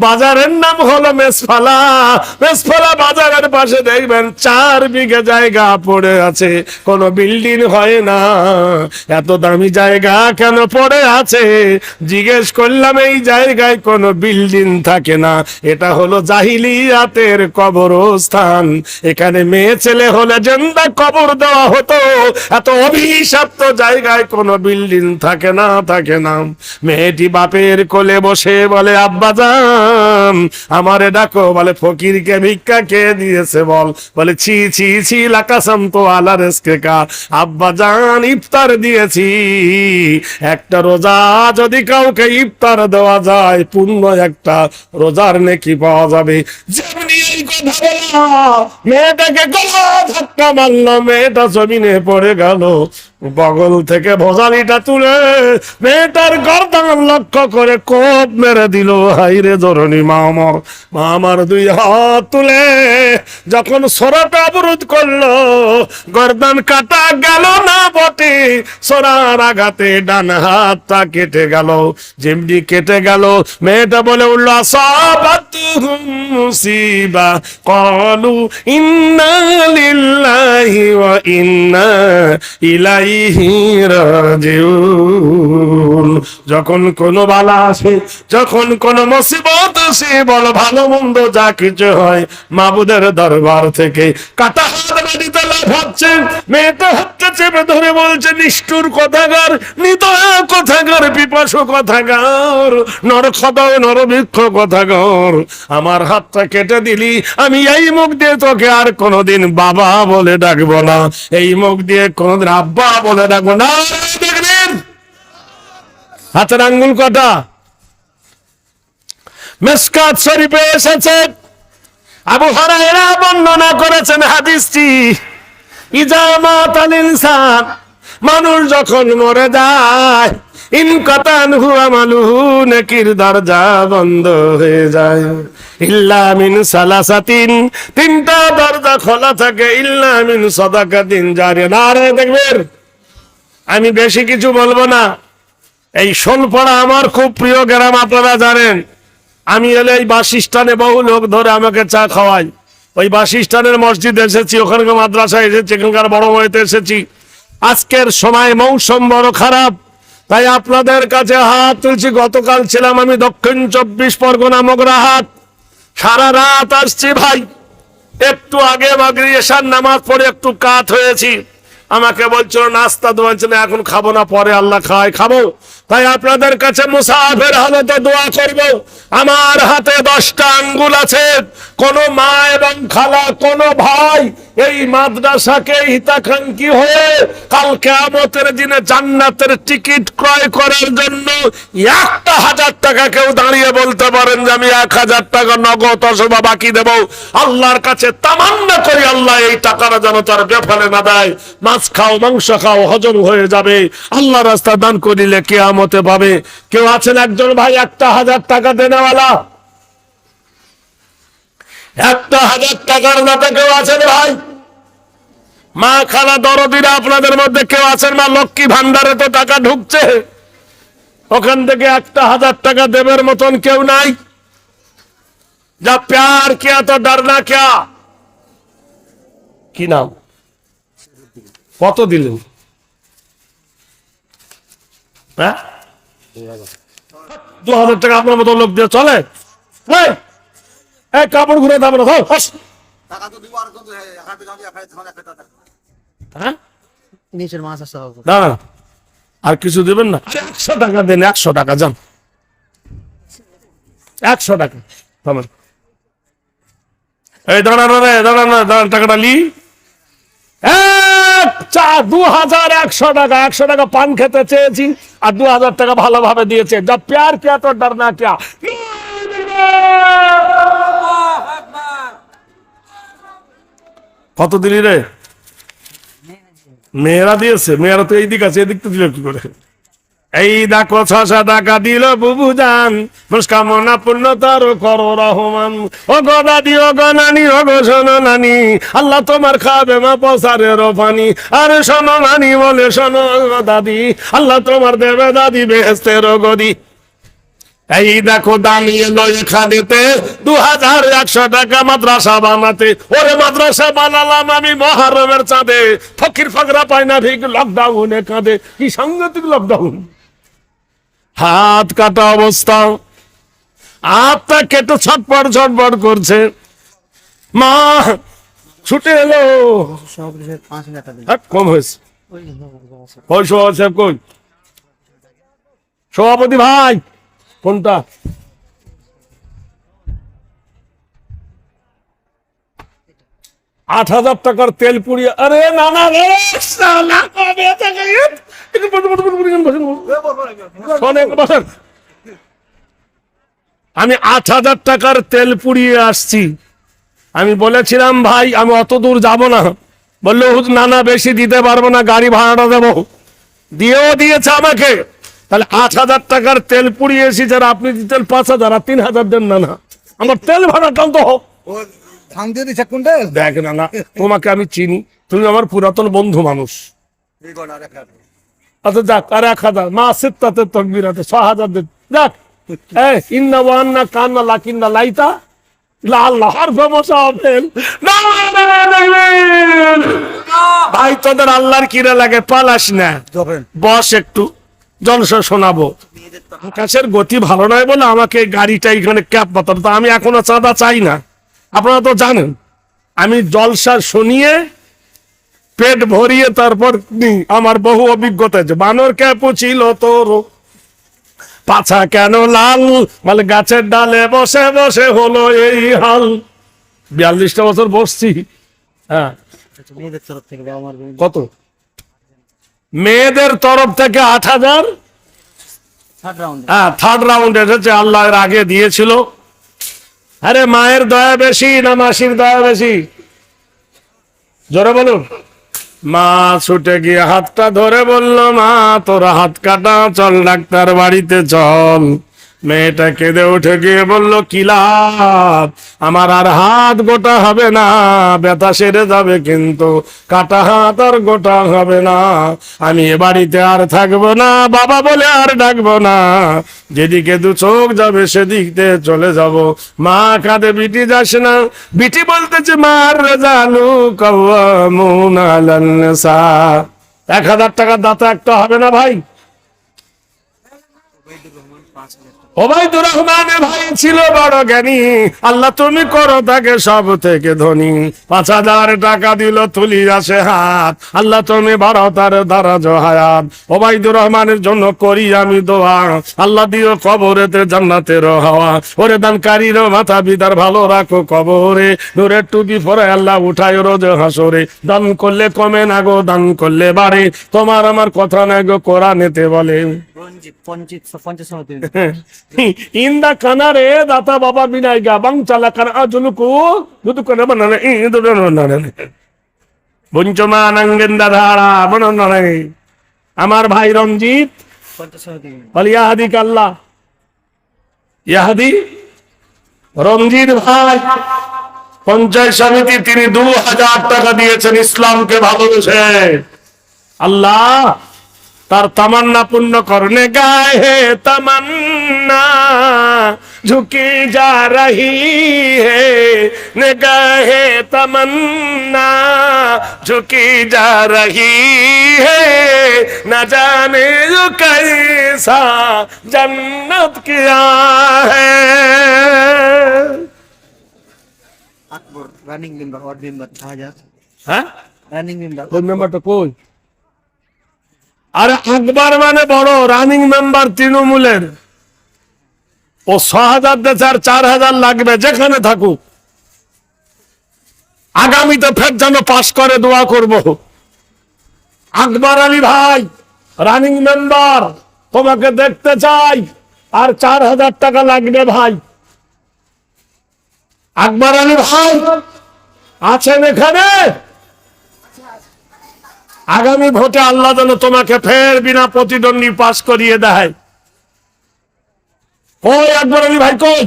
বাজারের নাম হলো মেসফালা। মেসফালা বাজারের পাশে দেখবেন 4 বিঘা জায়গা পড়ে আছে, কোনো বিল্ডিং হয় না। এত দামি জায়গা কেন পড়ে আছে? জিজ্ঞেস করলাম, এই জায়গায় কোনো বিল্ডিং থাকে না, এটা হলো জাহিলিয়াতের কবরস্থান। এখানে মেয়ে ছেলে হলে জিন্দা কবর দেওয়া হতো। এত অভিশপ্ত জায়গায় কোনো বিল্ডিং থাকে না, থাকে না। মেয়েটি বাপের কোলে বসে বলে, আব্বা জান জান আমারে ডাকো, বলে ফকিরকে ভিক্ষা কে দিয়েছে বল, বলে ছি ছি ছি লাকাসাম তো আলা রিজকিকা, আব্বা জান ইফতার দিয়েছি। একটা রোজা যদি কাউকে ইফতার দেওয়া যায় পূর্ণ একটা রোজার নেকি পাওয়া যাবে। যেমনি এই কথা বলা মেয়েটাকে গলা ধাক্কা মারলো, মেয়েটা জমিনে পড়ে গেল। বগল থেকে ভোজালিটা তুলে মেয়েটার গর্দান লক্ষ্য করে কোপ মেরে দিল। হাইরে জরনি মা আমার দুই হাত তুলে যখন সোরাটা অবরোধ করলো, গর্দান কাটা গেল না বটে, সোরার আঘাতে ডান হাতটা কেটে গেল। যেমনি কেটে গেল মেয়েটা বলে উঠলো আসাবাতুহুম মুসিবা ক্বালু ইন্না লিল্লাহি ওয়া ইন্না ইলাইহি রাজিউন। যখন কোন বালা আসে, যখন কোন মুসিবত আসে, বলো ভালো মন্দ যা কিছু হয় মাবুদের দরবার থেকে কাটা হাত মাটিতে লাফাচ্ছে। মেয়েটা হাতটা চেপে ধরে বলছে নিষ্ঠুর কথাগার, নিদয়া কথাগার, পিপাসু কথাগার, নরখদাও নরবৃক্ষ কথাগার, আমার হাতটা কেটে দিলি, আমি এই মুখ দিয়ে তোকে আর কোনোদিন বাবা বলে ডাকবো না, এই মুখ দিয়ে কোনোদিন আব্বা বলে ডাকবো না। দেখবেন হাতের আঙ্গুল কটা? মিশকাত শরীফে এসেছে, আবু হুরায়রা বর্ণনা করেছেন হাদিসটি, ইজা মাতাল ইনসান, মানুষ যখন মরে যায়, ইনকাতান হুয়া মালুহু, নেকির দরজা বন্ধ হয়ে যায়। ইল্লা মিন সালাসাতিন, তিনটা দরজা খোলা থাকে, ইল্লা মিন সাদাকাতিন জারিয়া। নারে দেখবেন, আমি বেশি কিছু বলবো না। এই শোলপাড়া আমার খুব প্রিয় গ্রাম, আপনারা জানেন। আমি এলে এই বাসস্থানে বহু লোক ধরে আমাকে চা খাওয়াই। ওই বাসস্থানের মসজিদ এসেছি, ওখানকার মাদ্রাসা এসেছি, এখানকার বড় ময়তে এসেছি। আজকের সময় মৌসুম বড় খারাপ, তাই আপনাদের কাছে হাত তুলছি। গতকাল ছিলাম আমি দক্ষিণ 24 পরগনা মগরাহাট, সারা রাত আসছি ভাই। একটু আগে মাগরিব এশার নামাজ পড়ে একটু কাত হয়েছি। আমাকে বলছিল নাস্তা দোয়াচ্ছিল, এখন খাবো না, পরে আল্লাহ খায় খাবো। তাই আপনাদের কাছে মুসাফির হালতে দোয়া করব। আমার হাতে 10টা আঙ্গুল আছে। কোন মা এবং খালা, কোন ভাই এই মাদ্রাসাকে হিতাকাঙ্ক্ষী হয়ে কাল কিয়ামতের দিনে জান্নাতের টিকিট ক্রয় করার জন্য 1000 টাকা কেউ দাঁড়িয়ে বলতে পারেন যে আমি 1000 টাকা নগদ অথবা বাকি দেব, আল্লাহর কাছে তামান্না করি আল্লাহ এই টাকাটা যেন তার বেফালে না দেয়। মাছ খাও, মাংস খাও, হজম হয়ে যাবে, আল্লাহ রাস্তা দান করিলে কিয়ামতে পাবে। কেউ আছেন একজন ভাই 1000 টাকা দেনেওয়ালা? 1000 টাকার দাতা কেউ আছেন ভাই? মা খালা দরদিরা আপনাদের মধ্যে কেউ আছেন? মা লক্ষ্মী ভান্ডারে তো টাকা ঢুকছে, ওখান থেকে 1000 টাকা দেবের মতন কেউ নাই? যা প্যার কিয়া তো ডরনা কিয়া। কি নাম? কত দিলেন? হ্যাঁ, 2000 টাকা আপনার মতো লোক দিয়ে চলে? এই কাপড় ঘুরে দাম না। হ্যাঁ, নিচের মাছ আসতে হবে। না না, আর কিছু দেবেন না? 100 টাকা দেন, 100 টাকা যান, 100 টাকা। থামেন, এই দাঁড়ানো রে, দাঁড়ানো, টাকাটা লি। 2100 টাকা, 100 টাকা পান খেতে চেয়েছি আর 2000 টাকা ভালোভাবে দিয়েছে। যা প্যার কিয়া তো ডরনা কিয়া। কত দিলি রে? মেয়েরা দিয়েছে, মেয়েরা তো এই দিক আছে, এদিক তো দিল কি করে? এই দেখো 600 টাকা দিল বুবু জান, মনস্কামনা পূর্ণ তার করো রহমান। ও গো দাদি, ও গো নানি, ও গো শোনো নানি, আল্লাহ তোমার খাবে মা পসারের পানি। আরে শোনো নানি বলে শোনো গো দাদি, আল্লাহ তোমার দেবে দাদি বেহেশতের গদি। এই দেখো দাঁড়িয়ে লয় খানেতে 2100 টাকা মাদ্রাসা বানাতে। ওরে মাদ্রাসা বানালাম আমি মহরমের চাঁদে, ফকির ফকরা পায় না ভিক লকডাউনে কাঁদে। কি সাংঘাতিক লকডাউন! হাত কাটা অবস্থা, হাতটা কেটে ছটপট ছটপট করছে। মা ছুটে এলো, 5,000 টাকা দিন। কম হয়েছে। ওই সাহেব কই? সভাপতি ভাই কোনটা? 8,000 টাকার তেল পুড়িয়ে, আরে না না রে, শালা, কবে থেকে একটু শোনেন, বসেন। আমি 8,000 টাকার তেল পুড়িয়ে আসছি। আমি বলেছিলাম ভাই আমি অত দূর যাব না। বললো হুজুর না না বেশি দিতে পারবো না, গাড়ি ভাড়াটা দেবো। দিয়েও দিয়েছে আমাকে। তাহলে 8,000 টাকার তেল পুড়িয়েছি, যারা আপনি দিতেন 5,000 আর 3,000 দেন না না, আমার তেল ভাড়াটা তো হোক। দেখ না না, তোমাকে আমি চিনি, তুমি আমার পুরাতন বন্ধু মানুষ। আচ্ছা যাক, আর 1,000 মা সিত্তাতে তকবীরাতে 6,000 দেন, যাক। ইন্না ওয়ান্না কান্না লাকিন্না লাইতা আল্লাহ হারফে মুসাফির। না, না, না, না। ভাই তোদের আল্লাহর কিরা লাগে, পালাস না, বস একটু জলসা শোনাবো। আকাশের গতি ভালো নয় বলে আমাকে গাড়িটা এখানে ক্যাপ পাতাম, তা আমি এখনো চাঁদা চাই না। আপনারা তো জানেন আমি জলসা শুনিয়ে পেট ভরিয়ে তারপর আমার বহু অভিজ্ঞতা আছে। বানর ক্যাপু ছিল তোর পাছা কেন লাল, মানে গাছের ডালে বসে বসে হলো এই হাল। 42টা বছর বসছি। হ্যাঁ, মেয়েদের তরফ থেকে বাবা মার কত? মেয়েদের তরফ থেকে 8,000। Third round. হ্যাঁ, থার্ড রাউন্ড এসেছে, আল্লাহ এর আগে দিয়েছিল। আরে মায়ের দয়া বেশি না মাসির দয়া বেশি? জোরে বলুন। মা ছুটে গিয়ে হাতটা ধরে বলল, মা তোরা হাত কাটা, চল ডাক্তার বাড়িতে চল। মেয়েটা কেঁদে উঠে গিয়ে বলল, কি লাভ, আমার আর হাত গোটা হবে না, ব্যথা সেরে যাবে কিন্তু কাটা হাত আর গোটা হবে না। আমি এ বাড়িতে আর থাকবো না, বাবা বলে আর ডাকবো না, যেদিকে দু চোখ যাবে সেদিকে চলে যাব। মা কাঁদে, বিটি যাস না। বিটি বলতেছে, মার রেজালু কাওয়ামুন আলান নিসা। 1,000 টাকার দাতা একটা হবে না ভাই? ওবাইদুর রহমানের ভাই ছিল বড় জ্ঞানী, আল্লাহ তুমি করো তাকে সব থেকে ধনী। 5,000 টাকা দিল, তুলি আসে হাত, আল্লাহ তুমি বাড়াও তার দারাজ হায়াত। ওবাইদুর রহমানের জন্য করি আমি দোয়া, আল্লাহ দিও কবরেতে জান্নাতের হাওয়া। ওরে দানকারীর মাথা বিদার ভালো রাখো কবরে, নূরের টুপি পরে আল্লাহ উঠায় রোজ হাসরে। দান করলে কমে না গো, দান করলে বাড়ে, তোমার আমার কথা না গো, কোরআনেতে বলে। ইন্দা কানারে দাতা বাবা বিনাই গা বাং চালা কানা আজুলুকু দুদু করে বানানে ইদু বানানে বঞ্চমা নাঙ্গেন্দা ধারা বানানে। আমার ভাই রঞ্জিত বল ইয়াহাদি কাল্লাহ, ইয়াহাদি রঞ্জিত ভাই পঞ্চায়েত সমিতি, তিনি 2,000 টাকা দিয়েছেন ইসলামকে ভালোবেসে। আল্লাহ তার তামান্না পূর্ণ করনে গায়ে হে তামান্না ঝুঁকি যা রহি হে নিগাহে তামান্না ঝুঁকি যা রহি হে না জানে जो कैसा जन्नत क्या है। আকবর রানিং মেম্বার, ওয়ার্ড মেম্বার 1000। হ্যাঁ, রানিং মেম্বার কোন মেম্বারটা কই? আরে আকবর মানে বড় রানিং মেম্বার তৃণমূলের, ও 6,000 দেশে আর 4,000 লাগবে যেখানে থাকুক। আগামীতে ফের যেন পাশ করে দোয়া করব। আকবর আলী ভাই রানিং মেম্বার, তোমাকে দেখতে চাই, আর 4,000 টাকা লাগবে ভাই। আকবর আলী ভাই আছেন এখানে? আগামী ভোটে আল্লাহ যেন তোমাকে ফের বিনা প্রতিদ্বন্দ্বী পাশ করিয়ে দেয়। ওই আকবর আলী ভাই কই?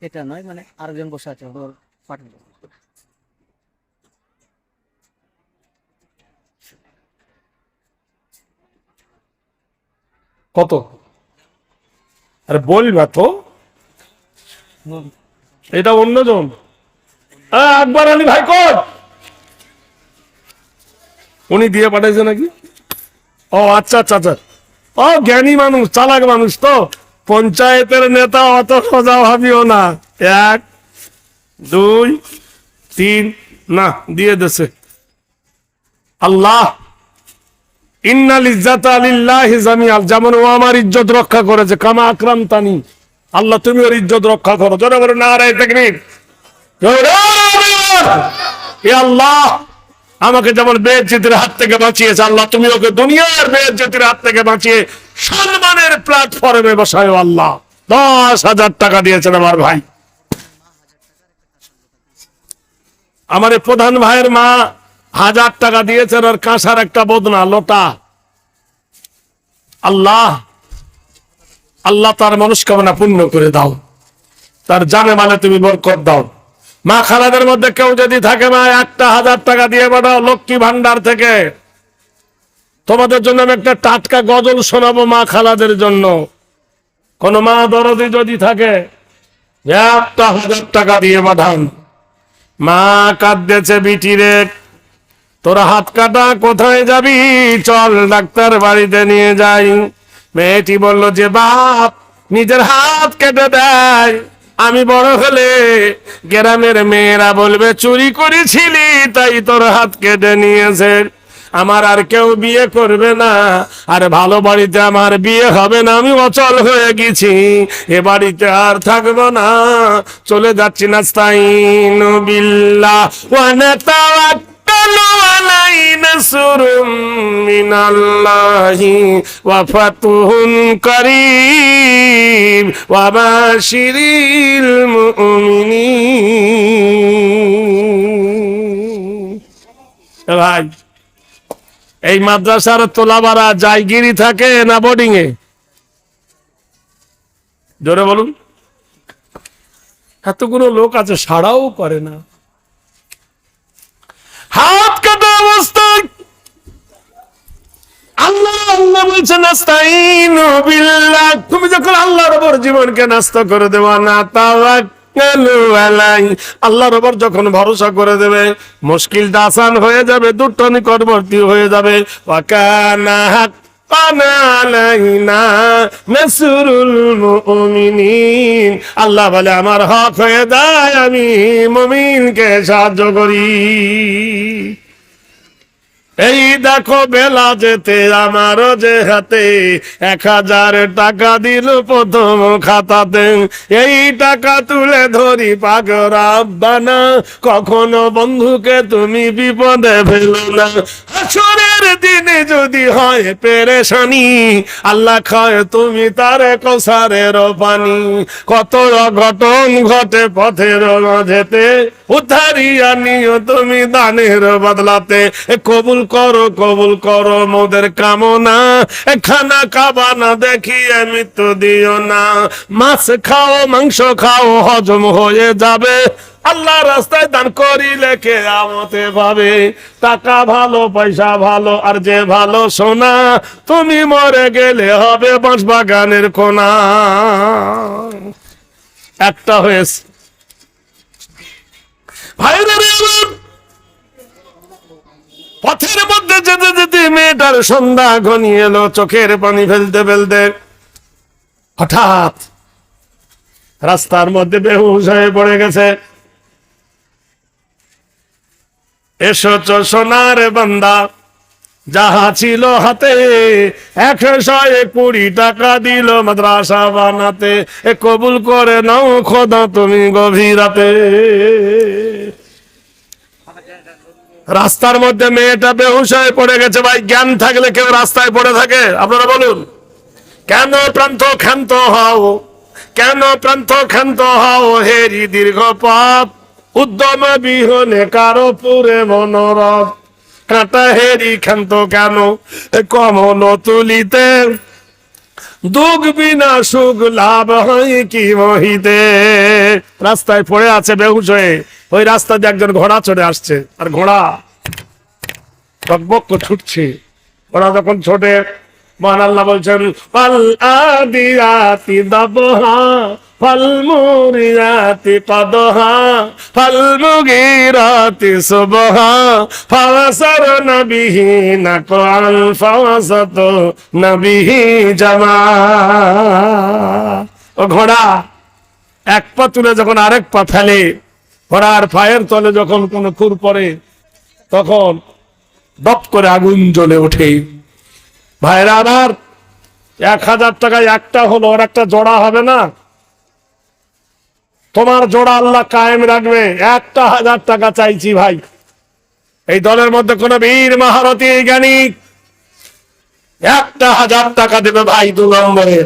এটা নয়, মানে আরেকজন বসে আছে ওর পার্টি। কত? আরে বলবা তো, এটা অন্যজন। আকবর আলী ভাই কই? উনি দিয়ে পাঠাইছে নাকি? ও আচ্ছা আচ্ছা আচ্ছা, ও জ্ঞানী মানুষ, চালাক মানুষ তো। পঞ্চায়েতের নেতা অত সোজা ভাবিও না। 1 2 3 না, দিয়ে দেছে। আল্লাহ ইন্নাল ইজ্জাতা লিল্লাহি জামিআল, যেমন ও আমার ইজ্জত রক্ষা করেছে, কামা আকরামতানি, আল্লাহ তুমি ওর ইজ্জত রক্ষা করো। জোরে বলো নারায়ে তাকবীর। এ আল্লাহ আমাকে যেমন বেইজ্জতির হাত থেকে বাঁচিয়েছে, আল্লাহ তুমি ওকে দুনিয়ার বেইজ্জতির হাত থেকে বাঁচিয়ে সম্মানের প্ল্যাটফর্মে বসায় আল্লাহ। 10,000 টাকা দিয়েছেন আমার ভাই। আমার এই প্রধান ভাইয়ের মা 1000 টাকা দিয়েছেন, আর কাঁসার একটা বদনা লোটা। আল্লাহ আল্লাহ তার মনস্কামনা পূর্ণ করে দাও, তার জানে মানে তুমি বরকত দাও। মা খালাদের মধ্যে কেউ যদি থাকে, মা একটা 1000 টাকা দিয়ে পাঠাও লক্ষ্মী ভান্ডার থেকে। তোমাদের জন্য আমি একটা টাটকা গজল শোনাবো মা খালাদের জন্য। কোন মা দরদি যদি থাকে, একটা 1000 টাকা দিয়ে পাঠান। মা কাঁদতেছে, বিটি রে তোরা হাত কাটা কোথায় যাবি, চল ডাক্তার বাড়িতে নিয়ে যাই। মেয়েটি বলল যে বাপ নিজের হাত কেটে দেয়, আমি বড় হলে গ্রামের মেয়েরা বলবে চুরি করেছিলি তাই তোর হাত কেটে নিয়েছে। আমার আর কেউ বিয়ে করবে না, আর ভালো বাড়িতে আমার বিয়ে হবে না, আমি অচল হয়ে গেছি, এ বাড়িতে আর থাকবো না, চলে যাচ্ছি। নাস্তাইনু বিল্লাহ ওয়া নাতাওয়াক্কালু আলাইহি, নাসরুম মিনাল্লাহি ওয়া ফাতুহুন কারীম ওয়া বাশিরিল মুমিনিন। ভাই এই মাদ্রাসার তোলাবারা জায়গিরি থাকে না বোর্ডিং এ? জোরে বলুন। এতগুলো লোক আছে সাড়াও করে না। হাত কাটা অবস্থায় আল্লাহ আল্লাহ বলছেন নাস্তাইনু বিল্লাহ। তুমি যখন আল্লাহর উপর জীবনকে নষ্ট করে দেওয়া, না তাওয়াক্কালু আলাইহি, আল্লাহর উপর যখন ভরসা করে দেবে, মুশকিলটা আসান হয়ে যাবে, দুটো নিকটবর্তী হয়ে যাবে। ওয়া কানা হাক্কান আলাইনা নাসরুল মুমিনিন, আল্লাহ বলে আমার হক হয়ে যায়, আমি মুমিনকে সাহায্য করি। এই দেখো বেলা যেতে আমারও যে হাতে 1000 টাকা দিল প্রথম খাতাতে, এই টাকা তুলে ধরি পাক রাব্বানা, কখনো বন্ধুকে তুমি বিপদে ফেলো না। হাসরের দিনে যদি হয় পেরেশানি, আল্লাহ খায় তুমি তার কসারের পানি। কত অঘটন ঘটে পথের মাঝেতে, উদ্ধারিয়া নিও তুমি দানের বদলাতে। কবুল করো মোদের কামনা, খানা খাবা না দেখিয়ে মৃত্যু দিও না। মাছ খাও মাংস খাও হজম হয়ে যাবে, আল্লাহ রাস্তায় দান করিলে কিয়ামতে পাবে। টাকা ভালো পয়সা ভালো আর যে ভালো সোনা, তুমি মরে গেলে হবে বাঁশবাগানের কোনা। একটা হয়েছে ভাইরা রে, পথের মধ্যে যেতে যেতে মেয়েটার সন্ধ্যা ঘনিয়ে এলো, চোখের পানি ফেলতে ফেলতে হঠাৎ রাস্তার মধ্যে বেহুশ হয়ে পড়ে গেছে। এসেছো সোনার বান্দা, যাহা ছিল হাতে 120 টাকা দিল মাদ্রাসা বানাতে, কবুল করে নাও খোদা তুমি গভীর রাতে। রাস্তার মধ্যে মেয়েটা বেহুশ হয়ে পড়ে গেছে। ভাই জ্ঞান থাকলে কেউ রাস্তায় পড়ে থাকে? আপনারা বলুন। কেন প্রান্ত ক্ষান্ত হও, কেন প্রান্ত ক্ষান্ত হও, হেরি দীর্ঘ পথ, উদ্যম বিহনে কারো পুরে মনোরথ। কাঁটা হেরি ক্ষান্ত কেন, কমল তুলিতে, দুঃখ বিনা সুখ লাভ হয় কি মহিতে। রাস্তায় পড়ে আছে বেহুশ হয়ে, ওই রাস্তা দিয়ে একজন ঘোড়া চড়ে আসছে, আর ঘোড়া বকবক ছুটছে। ঘোড়া যখন ছোটে, মহান আল্লাহ বলছেন ফাল আদিয়াতি দাবহা ফাল মুরিয়াতি কদহা ফাল মুগিরাতি সুবহা ফাওয়াসারনা বিহি নাকআল ফাওয়াসাত নবিহি জামা। ও ঘোড়া এক পা তুলে যখন আরেক পা ফেলে, ঘোড়ার পায়ের তলে যখন কোনো খুর পড়ে, তখন দপ করে আগুন জ্বলে ওঠে। ভাইরা আমার 1000 টাকায় একটা হলো, আর একটা জোড়া হবে না? তোমার জোড়া আল্লাহ কায়েম রাখবে। 1,000 টাকা চাইছি ভাই। এই দলের মধ্যে কোন বীর মহারথী জ্ঞানী 1,000 টাকা দেবে ভাই 2 নম্বরে।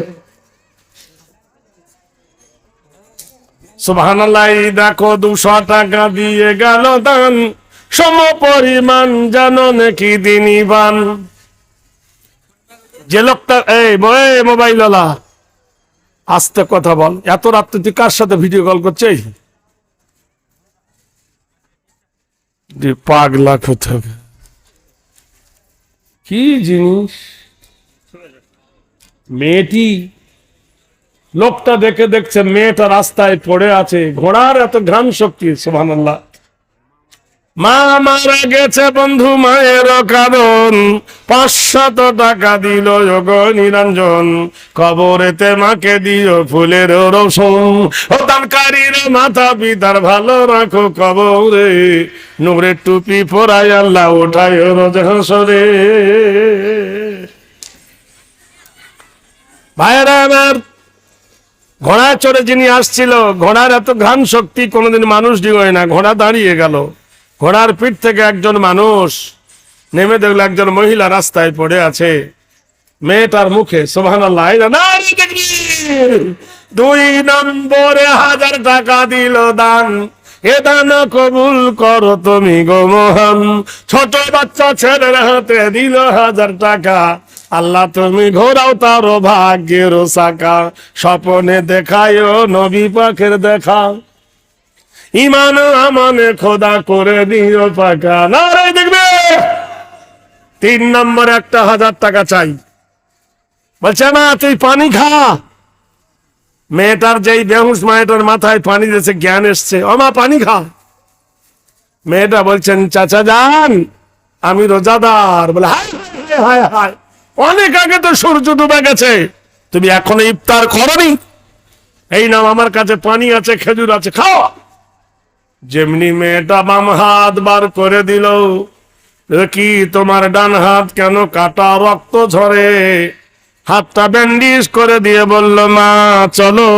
সুবহানাল্লাহ। দেখো 200 টাকা দিয়ে গেল দান, সম পরিমাণ জানো নাকি দিনিবান। যে লোকটা এই মোবাইল ওয়ালা আস্তে কথা বল। এত রাত্রে তুই কার সাথে ভিডিও কল করছিস? পাগলা কোথায়, কি জিনিস মেয়েটি? লোকটা দেখছে মেয়েটা রাস্তায় পড়ে আছে, ঘোড়ার এত ঘ্রাণ শক্তি। সুবহানাল্লাহ। মা মারা গেছে বন্ধু, মায়ের কারণ 500 টাকা দিল গো নিরঞ্জন, কবরেতে মাকে দিও ফুলের রসুন। ও দানকারীর মাথা পিতার ভালো রাখো কবরে, নূরের টুপি পরাই আল্লাহ ওঠায় রোজ হাসরে। ভাইয়েরা আমার, ঘোড়ায় চড়ে যিনি আসছিল, ঘোড়ার এত ঘ্রাণ শক্তি কোনোদিন মানুষ ডিগোয় না। ঘোড়া দাঁড়িয়ে গেল, ঘোড়ার পিঠ থেকে একজন মানুষ নেমে দেখলো একজন মহিলা রাস্তায় পড়ে আছে, মেয়েটার মুখে সুবহানাল্লাহ 2 নম্বরে 1000 টাকা দিল দান, এ দান কবুল করো তুমি গো মহান। ছোট বাচ্চা ছেলের হাতে দিল 1000 টাকা, আল্লাহ তুমি ঘোরাও তার ভাগ্যের চাকা, স্বপ্নে দেখায় নবী পাকের দেখা, ইমান আমানে খোদা করে দিও পাকা। নারে দেখবে 3 নম্বরে 1,000 টাকা চাই। বলছে না তুই পানি খা। মেয়েটার যেই বেহুশ, মেয়েটার মাথায় পানি দিয়েছে, জ্ঞান এসছে, ও মা পানি খা। মেয়েটা বলছেন চাচা যান আমি রোজাদার। বলে হায় হায় হায়, অনেক আগে তো সূর্য ডুবে গেছে, তুমি এখনো ইফতার করনি? এই নাও আমার কাছে পানি আছে, খেজুর আছে, খাও। যেমনি মেয়েটা বাম হাত বার করে দিল, কি তোমার ডান হাত কেন কাটা, রক্ত ঝরে? হাতটা ব্যান্ডেজ করে দিয়ে বলল মা চলো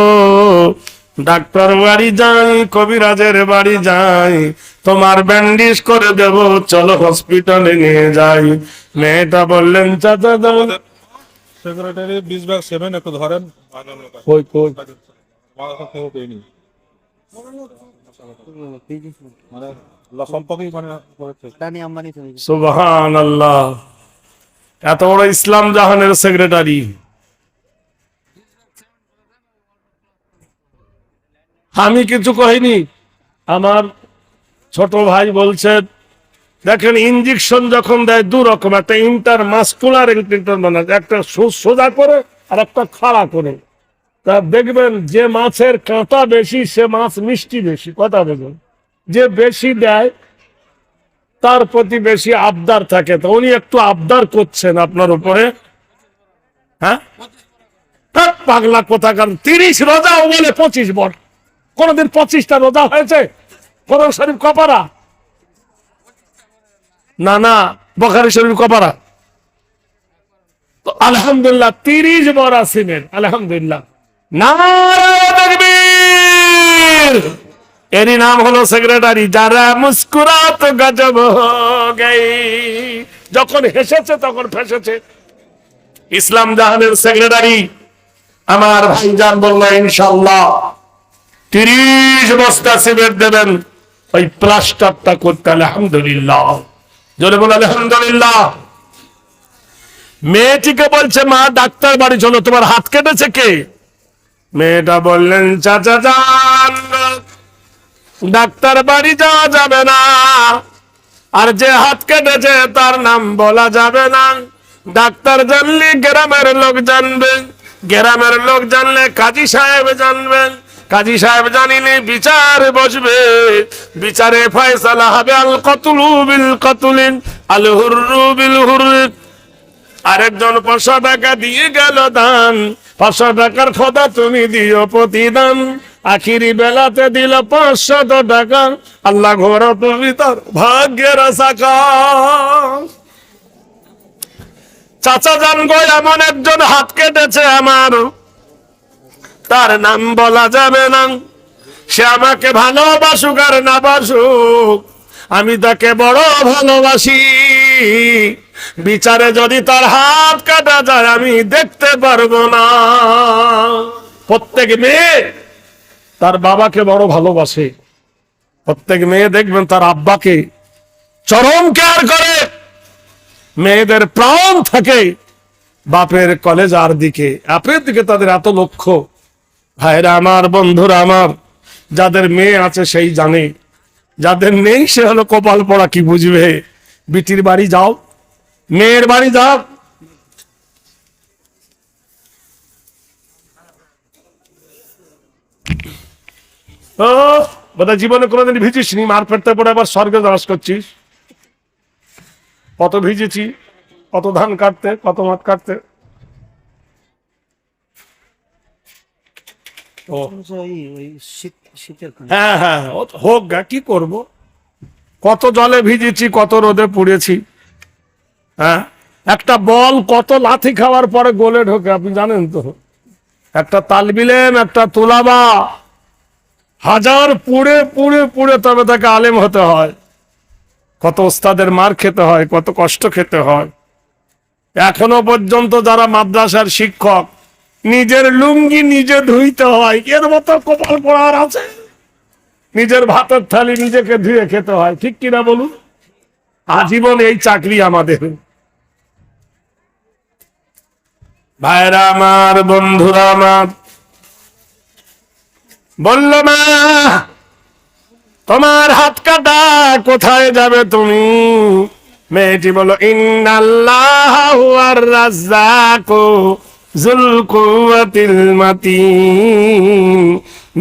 ডাক্তার বাড়ি যাই, কবিরাজের বাড়ি যাই, তোমার ব্যান্ডেজ করে দেব, চলো হসপিটালে নিয়ে যাই। মেয়েটা বললেন চাচা সেক্রেটারি 20/7 একটু ধরেন। কই কই মানে সম্পর্কেই মানে টানি আম্বানি তুমি। সুবহানাল্লাহ। এত বড় ইসলাম জাহানের সেক্রেটারি। আমি কিছু কহিনি, আমার ছোট ভাই বলছে দেখেন ইঞ্জেকশন যখন দেয় 2 রকম, একটা ইন্টারমাসকুলার ইনজেকশন বানায়, একটা সোজা করে আর একটা খাড়া করে। তা দেখবেন যে মাছের কাঁটা বেশি সে মাছ মিষ্টি বেশি, কথা বলবেন। যে বেশি দেয় তার প্রতি বেশি আবদার থাকে, তো উনি একটু আবদার করছেন আপনার উপরে। হ্যাঁ পাগলা কোথাকার, 30 রোজা ও বলে 25 বর। কোনদিন 25টা রোজা হয়েছে কোরআন শরীফ কপারা? না না, বুখারী শরীফ কপারা। তো আলহামদুলিল্লাহ 30 বর আসিমের, আলহামদুলিল্লাহ। নারে তাকবীর। এরই নাম হলো সেক্রেটারি। যারা মুস্কুরাত গজব হো গই, যখন হেসেছে তখন ফেসেছে। ইসলাম জাহানের সেক্রেটারি আমার ভাইজান বলল ইনশাআল্লাহ 30 বস্তা সিমেন্ট দেবেন ওই প্লাস্টারটা করতে। আলহামদুলিল্লাহ, জোরে বল আলহামদুলিল্লাহ। মেয়েটিকে বলছে মা ডাক্তার বাড়ি চলো, তোমার হাত কেটেছে কে? মেয়েটা বললেন চাচা যান ডাক্তার বাড়ি যাওয়া যাবে না, আর যে হাত কেটেছে তার নাম বলা যাবে না। ডাক্তার জানলে গ্রামের লোক জানবে, গ্রামের লোক জানলে কাজী সাহেব জানবেন, কাজী সাহেব জানিলে বিচার বসবে, বিচারে ফয়সালা হবে আল কতলু বিল কতলিন আল হুররু বিল হুররি। আরেকজন 500 টাকা দিয়ে গেল দান, 500 টাকার খোদা তুমি দিও প্রতিদান। আখিরি বেলাতে দিল 500 টাকা, আল্লাহ ঘোরা তুমি তার ভাগ্যের চাকা। চাচা জান গো এমন একজন হাত কেটেছে আমার, তার নাম বলা যাবে না। সে আমাকে ভালোবাসুক আর না বাসুক, আমি তাকে বড় ভালোবাসি। বিচারে যদি তার হাত কাটা যায় আমি দেখতে পারবো না। প্রত্যেক মেয়ে তার বাবাকে বড় ভালোবাসে, প্রত্যেক মেয়ে দেখবেন তার আব্বাকে চরম কেয়ার করে। মেয়েদের প্রাণ থাকে বাপের কলেজার দিকে, বাপের দিকে তাদের এত লক্ষ্য। ভাইরা আমার, বন্ধুরা আমার, যাদের মেয়ে আছে সেই জানে, যাদের নেই সে হলো কপাল পড়া, কি বুঝবে। বিটির বাড়ি যাও, মেয়ের বাড়ি যাও, ও বোধহয় জীবনে কোনোদিন ভিজিস নি, মার ফেরতে পড়ে আবার স্বর্গে দাস করছিস। কত ভিজেছি, কত ধান কাটতে, কত মাঠ কাটতে। ও ওই শীতের হ্যাঁ হ্যাঁ, হোক গা, কি করব। কত জলে ভিজেছি, কত রোদে পুড়েছি। হ্যাঁ, একটা বল কত লাথি খাওয়ার পরে গোলে ঢোকে আপনি জানেন তো। একটা তালবিলেম, একটা তুলাবা, হাজার পুড়ে পুড়ে পুড়ে তবে তাকে আলেম হতে হয়। কত ওস্তাদের মার খেতে হয়, কত কষ্ট খেতে হয়। এখনো পর্যন্ত যারা মাদ্রাসার শিক্ষক, নিজের লুঙ্গি নিজে ধুইতে হয়, এর মতো কপাল পড়ার আছে? নিজের ভাতের থালি নিজেকে ধুয়ে খেতে হয়, ঠিক কিনা বলুন? আজীবন এই চাকরি আমাদের। ভাইরা আমার, বন্ধুরা আমার, বলল মা তোমার হাত কাটা, কোথায় যাবে তুমি? মেয়েটি বলো ইন্নাল্লাহু আর রাজ্জাকু যুল কুওয়াতিল মাতিন,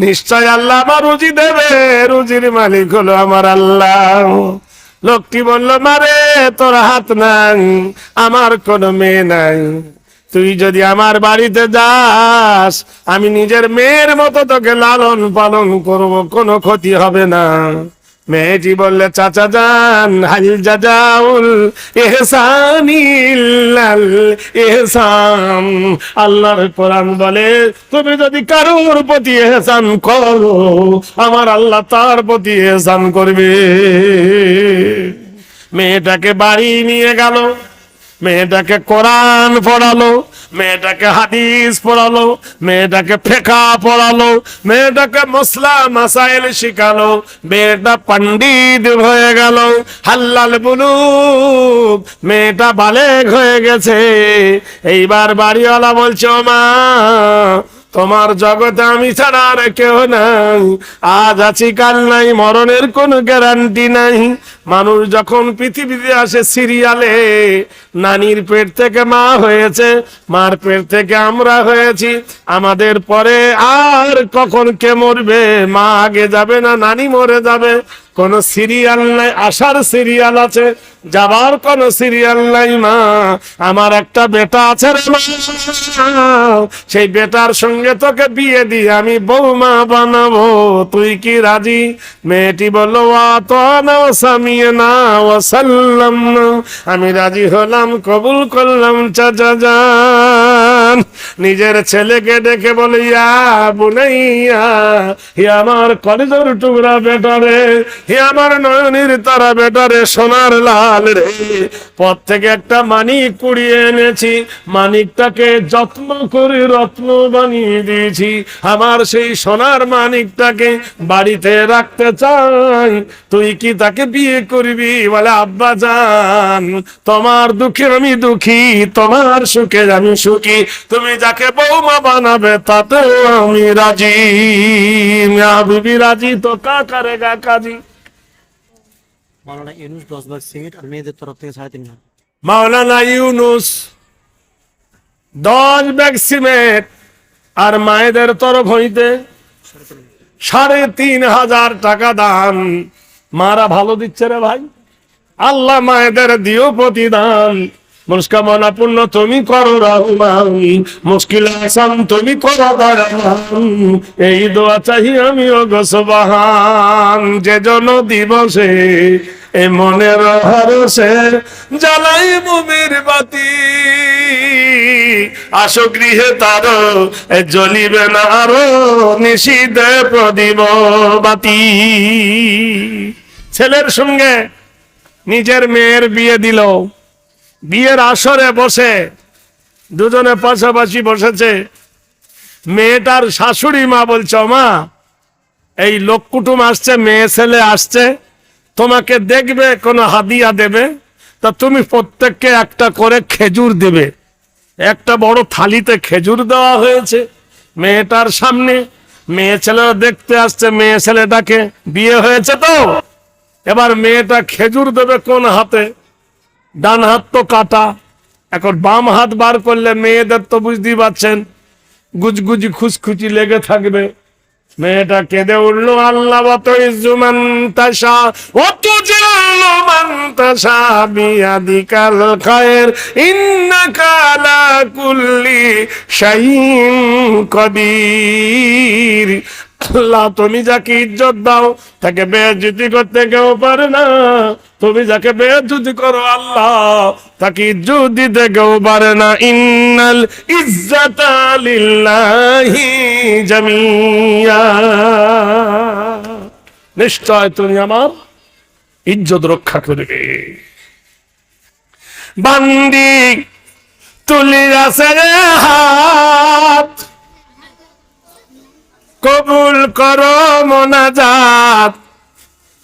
নিশ্চয় আল্লাহ আমার রুজি দেবে, রুজির মালিক হলো আমার আল্লাহ। লোকটি বলল মারে তোর হাত নাই, আমার কোনো মেয়ে নাই, তুই যদি আমার বাড়িতে যাস আমি নিজের মেয়ের মতো তোকে লালন পালন করব, কোনো ক্ষতি হবে না। মেয়েটি বললে চাচা যান, হাল জাজাউল ইহসানি ইল্লাল ইহসান। আল্লাহর কোরআন বলে তুমি যদি কারোর প্রতি ইহসান করো আমার আল্লাহ তার প্রতি ইহসান করবে। মেয়েটাকে বাড়ি নিয়ে গেল, মেয়েটাকে কোরআন পড়ালো, মেয়েটাকে হাদিস পড়ালো, মেয়েটাকে ফিকহ পড়ালো, মেয়েটাকে মসলা মাসাইল শিখালো। মেয়েটা পণ্ডিত হয়ে গেল, হাল্লাল বুলুগ, মেয়েটা বালেগ হয়ে গেছে। এইবার বাড়িওয়ালা বলছে ও মা তোমার জগতে আমি ছাড়া আর কেউ নাই, আজ আছি কাল নাই, মরণের কোনো গ্যারান্টি নাই। মানুষ যখন পৃথিবীতে আসে সিরিয়ালে, নানির পেট থেকে মা হয়েছে, মার পেট থেকে আমরা হয়েছি, আমাদের পরে আর কখন কে মরবে, মা আগে যাবে না নানি মরে যাবে, কোন সিরিয়াল নাই। আসার সিরিয়াল আছে, যাবার কোন সিরিয়াল নাই। মা আমার একটা বেটা আছে রে মা, সেই বেটার সঙ্গে তোকে বিয়ে দিয়ে আমি বৌমা বানাবো, তুই কি রাজি? মেয়েটি বললো আমি রাজি হলাম, কবুল করলাম চাচা যান। নিজের ছেলেকে ডেকে বলে ইয়া বুনাইয়া, হে আমার কলিজার টুকরা বেটারে, হে আমার নয়নের তারা বেটারে, সোনার লাল রে, পথ থেকে একটা মানিক কুড়িয়ে এনেছি, মানিকটাকে যত্ন করে রত্ন বানিয়ে দিয়েছি। আমার সেই সোনার মানিকটাকে বাড়িতে রাখতে চাই, তুই কি তাকে বিয়ে করবি? বলে আব্বা জান তোমার দুঃখে আমি দুঃখী, তোমার সুখে আমি সুখী, তুমি যাকে বৌমা বানাবে তাতে আমি রাজি। বিবি রাজি তো কা করেগা কাজী। মাওলানা ইউনুস 10 ভাগ সিমেন্ট আর মেয়েদের তরফ থেকে 3.5 ভাগ। মাওলানা ইউনুস 10 ব্যাগ সিমেন্ট আর মায়েদের তরফ হইতে 3,500 টাকা দান। মারা ভালো দিচ্ছে রে ভাই, আল্লাহ মায়েদের দিও প্রতিদান। মনস্কামনা পূর্ণ তুমি করো রহমান, মুশকিল আসান তুমি করো দয়াবান, এই দোয়া চাহি আমি ও গো সুবহান। যে জন দিবসে এ মনের হরসে জ্বালাই মুমির বাতি, আসো গৃহে তার জ্বলিবে না আরো নিশীথে প্রদীপ বাতি। ছেলের সঙ্গে নিজের মেয়ের বিয়ে দিল। বিয়ের আসরে বসে দুজনে পাশাপাশি বসেছে। মেয়েটার শাশুড়ি মা বলছে, মা এই লোক কুটুম আসছে, মেয়ে ছেলে আসছে, তোমাকে দেখবে, কোনো হাদিয়া দেবে, তা তুমি প্রত্যেককে একটা করে খেজুর দেবে। একটা বড় থালিতে খেজুর দেওয়া হয়েছে মেয়েটার সামনে। মেয়ে ছেলেরা দেখতে আসছে, মেয়ে ছেলেটাকে বিয়ে হয়েছে তো। এবার মেয়েটা খেজুর দেবে কোন হাতে? ডান হাত তো কাটা, এখন বাম হাত বার করলে মেয়েদের তো বুঝতেই পারছেন গুজগুজি খুশখুচি লেগে থাকবে। মেয়েটা কেঁদে উঠলো, আল্লাহ তাশা ওয়াতুজিল্লু মান তাশা বিয়াদিকাল খায়র ইন্নাকা আলা কুল্লি শাইইন কাদির। আল্লাহ তুমি যাকে ইজ্জত দাও তাকে বেইজ্জতি করতে কেউ পারে না। তুমি যাকে বেইজ্জতি করো আল্লাহ তাকে ইজ্জত দিতে কেউ পারে না। ইন্নাল ইজ্জাতা লিল্লাহি জামিয়া। নিশ্চয় তুমি আমার ইজ্জত রক্ষা করবে। বান্দি তুলিয়াছে হাত, কবুল করো মোনাজাত।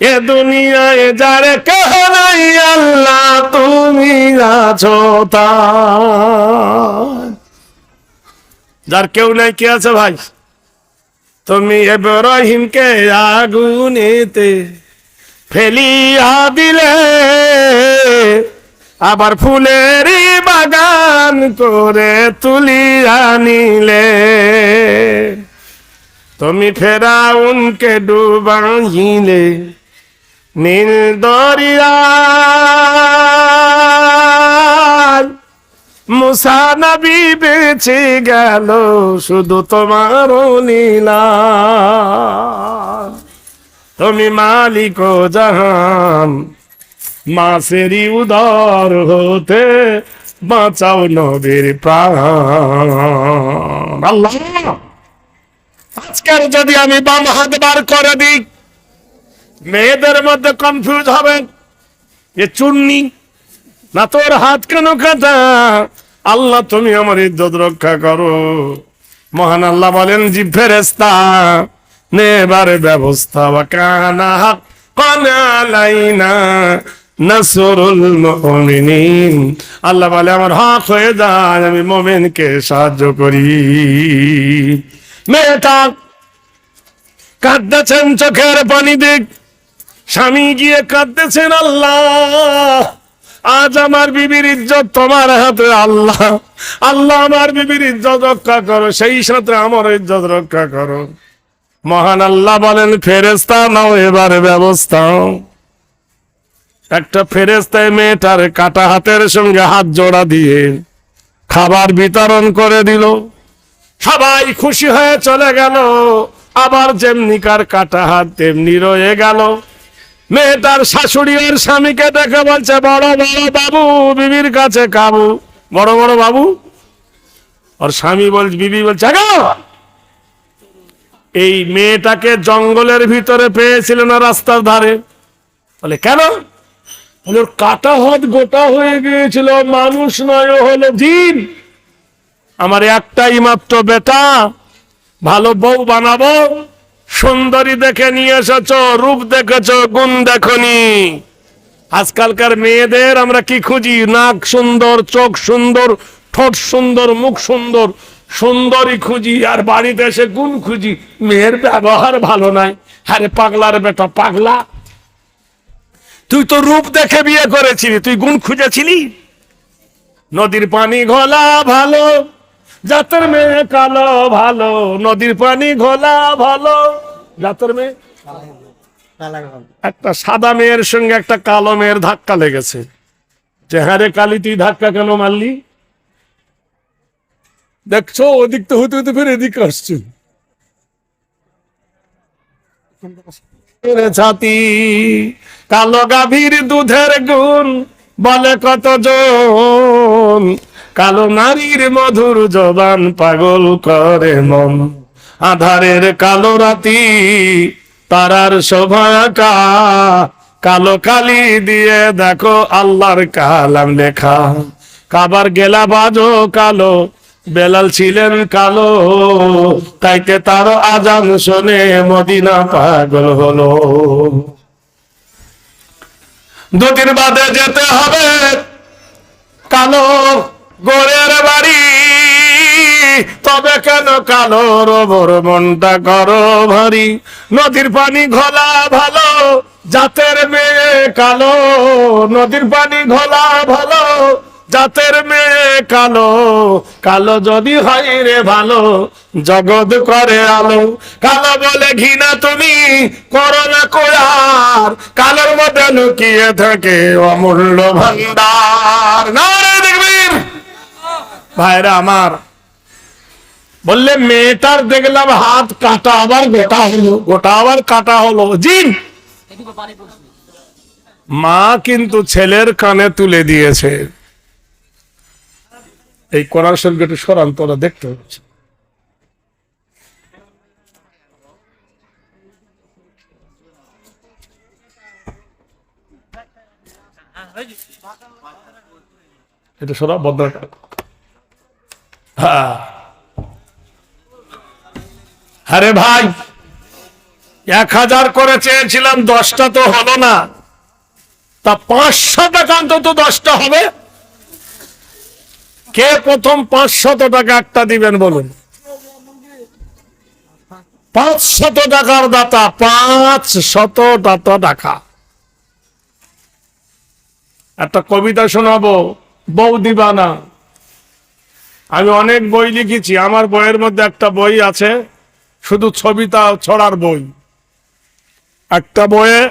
এ দুনিয়ায় যারে কেহ নাই আল্লাহ তুমি আছো তার। যার কেউ নাই কে আছে ভাই? তুমি ইব্রাহিমকে আগুনেতে ফেলিয়া দিলে, আবার ফুলের বাগান করে তুলিয়া নিলে। তুমি ফেরাউনকে ডুবাইলে নীল দরিয়ায়, মুসা নবী বেঁচে গেল শুধু তোমার লীলা। তুমি মালিক ও জাহান, মাসেরি উদর হতে বাঁচাও নবীর প্রাণ। আল্লাহ, আজকের যদি আমি বাম হাত বার করে দিই, মেয়েদের মধ্যে কনফিউজ হবে, এ চুন্নি না তোর হাত কেন কাটা? আল্লাহ তুমি আমার ইজ্জত রক্ষা করো। মহান আল্লাহ বলেন, জি ফেরেশতা নেবার ব্যবস্থা ওয়াকানা হাক্কান আলাইনা নাসরুল মুমিনিন। আল্লাহ বলে আমার হক হয়ে যায় আমি মুমিনকে সাহায্য করি। মেয়েটা কাঁদতেছেন, চোখের পানি দিক, স্বামী গিয়ে কাঁদতেছেন, আল্লাহ আজ আমার বিবির ইজ্জত তোমার হাতে। আল্লাহ আল্লাহ আমার বিবির ইজ্জত রক্ষা করো, সেই সাথে আমার ইজ্জত রক্ষা করো। মহান আল্লাহ বলেন, ফেরেশতা নাও এবার ব্যবস্থা। একটা ফেরেশতায় মেয়েটার কাটা হাতের সঙ্গে হাত জোড়া দিয়ে খাবার বিতরণ করে দিল। সবাই খুশি হয়ে চলে গেল। আবার যেমনিকার কাটা হাত তেমনি রয়ে গেল। মেয়েটার শাশুড়ি ওর স্বামীকে দেখে বলছে, বড় বড় বাবু বিবির কাছে কাবু। বড় বড় বাবু। ওর স্বামী বলছে, বিবি বলছে, এই মেয়েটাকে জঙ্গলের ভিতরে পেয়েছিল না রাস্তার ধারে? বলে কেন? বলে ওর কাটা হাত গোটা হয়ে গিয়েছিল, মানুষ নয় ও হলো জিন। আমার একটাই মাত্র বেটা, ভালো বউ বানাবো, সুন্দরী দেখে নিয়ে এসেছ, রূপ দেখেছ, গুণ দেখনি। আজকালকার মেয়েদের আমরা কি খুঁজি? নাক সুন্দর, চোখ সুন্দর, ঠোঁট সুন্দর, মুখ সুন্দর, সুন্দরী খুঁজি, আর বাড়িতে এসে গুণ খুঁজি। মেয়ের ব্যবহার ভালো নাই। আরে পাগলার বেটা, পাগলা, তুই তো রূপ দেখে বিয়ে করেছিলি, তুই গুণ খুঁজেছিলি? নদীর পানি ঘোলা ভালো, জাতের মেয়ে কালো ভালো। নদীর পানি ঘোলা ভালো, জাতের মেয়ে। একটা সাদা মেয়ের সঙ্গে একটা কালো মেয়ের ধাক্কা লেগেছে। যে হ্যাঁ রে কালি, তুই ধাক্কা কেন মারলি? দেখছো ওদিক তো হতে হতে ফের এদিকে আসছে। ছাতি কালো গাভীর দুধের গুণ বলে কতজন, কালো নারীর মধুর জবান পাগল করে মন, আধারের কালো রাতি তারার শোভাটা, কালো কালি দিয়ে দেখো আল্লাহর কালাম লেখা, কাবার গেলা বাজো কালো, বেলাল ছিলেন কালো, তাইতে তার আজান শোনে মদিনা পাগল হলো। দুদিন বাদে যেতে হবে কালো গোরের বাড়ি, তবে কেন কালো রবর মনটা করো ভারী, নদীর পানি ঘোলা ভালো জাতের মেয়ে কালো, নদীর পানি ঘোলা ভালো জাতের মেয়ে কালো, কালো যদি হয় রে ভালো জগৎ করে আলো, কালো বলে ঘৃণা তুমি করো না কোয়ার, কালোর মধ্যে লুকিয়ে থাকে অমূল্য ভান্ডার। নারে দেখবেন ভাইরা আমার, বললে মেয়েটার দেখলাম হাত কাটা আবার গোটা হলো, গোটা আবার কাটা হলো। জিন মা কিন্তু ছেলের কানে তুলে দিয়েছে। এই কোরআন শরীফ একটু সরান, তোরা দেখতে হচ্ছে। এটা সরা বদনাটা। হ্যাঁ আরে ভাই 1000 করে চেয়েছিলাম, 10টা তো হলো না, তা 500 টাকা অন্তত 10টা হবে। কে প্রথম 500 টাকা একটা দিবেন বলুন? 500 টাকার দাতা, 500 টাকা। একটা কবিতা শোনাবো, বউ দিবা না। আমি অনেক বই লিখেছি, আমার বইয়ের মধ্যে একটা বই আছে শুধু ছবিতা ছড়ার বই। একটা বইয়ে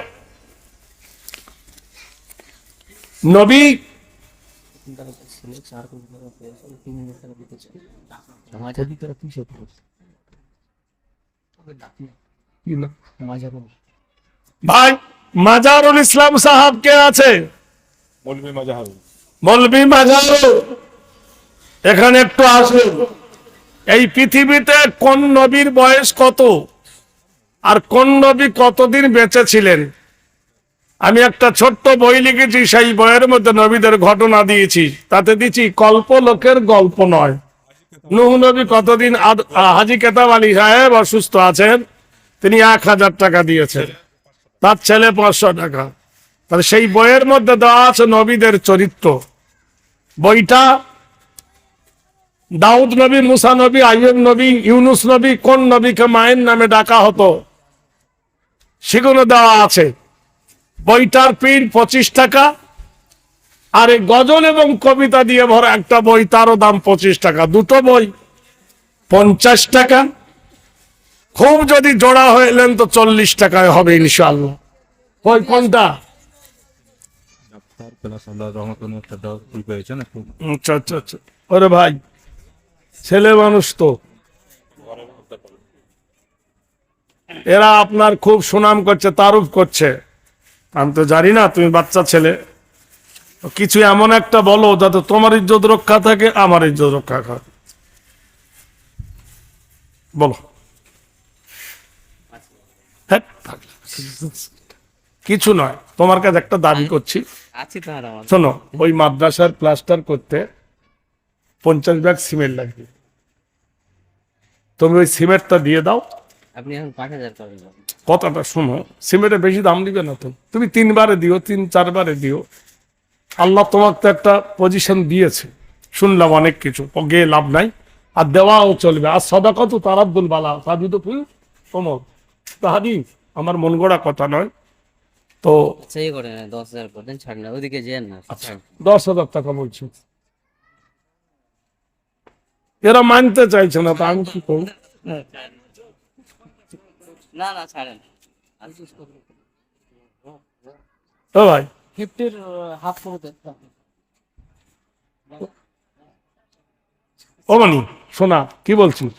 নবী ভাই মাজারুল ইসলাম সাহাব কে আছে? মৌলভী মাজাহার। মৌলভী মাজারুল, এখানে একটু আসুন। এই পৃথিবীতে কোন নবীর বয়স কত আর কোন নবী কতদিন বেঁচে ছিলেন, আমি একটা ছোট্ট বই লিখেছি, সেই বইয়ের মধ্যে নবীদের ঘটনা দিয়েছি। তাতে দিচ্ছি কল্প লোকের গল্প নয়। নূহ নবী কতদিন, হাজী কেতাব আলী সাহেব অসুস্থ আছেন, তিনি 1000 টাকা দিয়েছেন, তার ছেলে 500 টাকা। তাহলে সেই বইয়ের মধ্যে দেওয়া আছে নবীদের চরিত্র। বইটা দাউদ নবী, মুসা নবী, আইয়ুব নবী, ইউনুস নবী, কোন নবীকে মায়ের নামে ডাকা হতো সেগুলো দেওয়া আছে। বইটার পিন 25 টাকা, আর এই গজল এবং কবিতা দিয়ে ভরা একটা বই, তারও দাম 25 টাকা। দুটো বই 50 টাকা, খুব যদি জোড়া হইলেন তো 40 টাকায় হবে ইনশাআল্লাহ। ওই কোনটা? আচ্ছা আচ্ছা আচ্ছা। ওরে ভাই ছেলে মানুষ তো, এরা আপনার খুব সুনাম করছে, তারুফ করছে। আমি তো জানি না, তুমি বাচ্চা ছেলে, কিছু এমন একটা বলো যাতে তোমার ইজ্জত রক্ষা থাকে, আমার ইজ্জত রক্ষা থাকে। বলো। হ্যাঁ, কিছু নয়, তোমার কাছে একটা দাবি করছি। শোনো, ওই মাদ্রাসার প্লাস্টার করতে 50 ব্যাগ সিমেন্ট লাগবে, তুমি ওই সিমেন্টটা দিয়ে দাও। আপনি এখন 5000 পাবেন। কথাটা শোনো, সিমেন্টের বেশি দাম দিবে না তো, তুমি 3 বারে দিও, 3-4 বারে দিও। আল্লাহ তোমাকে তো একটা পজিশন দিয়েছে, শুনলাম অনেক কিছু, গিয়ে লাভ নাই, আর দেওয়াও চলবে। আর সদাকা তো তারাদ্দুল বালা সাজু তো ফুল তোমার তাহাদি, আমার মন গড়া কথা নয়। তো সেই করে 10000 করে দেন, ছাড় না, ওইদিকে যেন না। 10,000 টাকা বলছি, এরা মানতে চাইছে না, তা আমি কি করব? না না ছাড়েন। ও ভাই 50 হাফ করে দেন। ও মানি শোনা, কি বলছিস?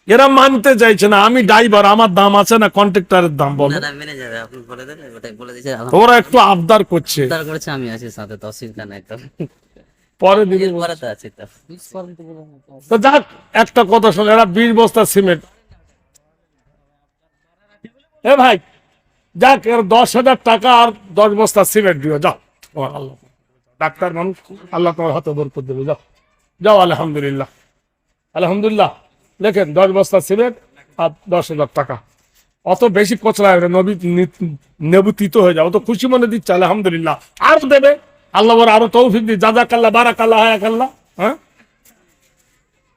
এরা মানতে চাইছে না, আমি ড্রাইভার, আমার দাম আছে না কন্ট্রাক্টরের দাম বলো। না না মেনে যাবে, আপনি বলে দেন, ওটাই বলে দিয়েছে। ওরা একটু আবদার করছে, তার করেছে, আমি আছি সাথে, তো অসুবিধা নাই তো। পরে দিবি। এর পরে তো আছে তো। তো যাক, একটা কথা শোনো, এরা 20 বস্তা সিমেন্ট, এ ভাই যাক, এর 10,000 টাকা আর 10 বস্তা সিমেন্ট দিও, যাও। ও আল্লাহ, ডাক্তার মানুষ, আল্লাহ তোমার হাতে বরকত দেবে, যাও যাও। আলহামদুলিল্লাহ, আলহামদুলিল্লাহ, দেখেন 10 বস্তা সিমেন্ট আর 10,000 টাকা। অত বেশি কচলা নবী নেবু তিতো হয়ে যাও, অত খুশি মনে দিচ্ছে, আলহামদুলিল্লাহ। আরো দেবে আল্লাহ, বড় আরো তৌফিক দি, জাযাকাল্লাহ, বারাকাল্লাহ, হায়াকাল্লাহ। হ্যাঁ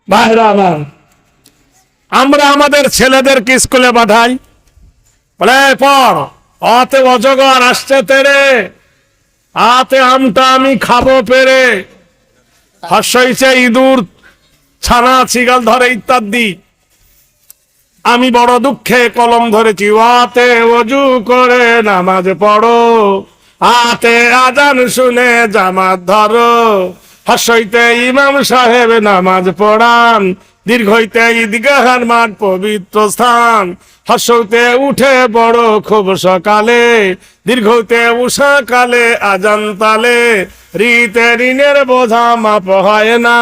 ভাইরা আমার, আমরা আমাদের ছেলেদেরকে স্কুলে পাঠাই, বলে পড়, অতে অজগর আসছে তেরে, আতে আমটা আমি খাবো পেরে, হর্ষইছে ইঁদুর ছানা চিগাল ধরে ইত্যাদি। আমি বড় দুঃখে কলম ধরেছি, ওয়াতে ওযু করে নামাজ পড়ো, আতে আজান শুনে জামাত ধরো, হর্ষইতে ইমাম সাহেব নামাজ পড়ান, দীর্ঘ হইতে ঈদগাহের মাঠ পবিত্র স্থান, হর্ষতে উঠে বড় খুব সকালে, দীর্ঘ হইতে উষা কালে আজান তালে, রিতে ঋণের বোঝা মাপ হয় না,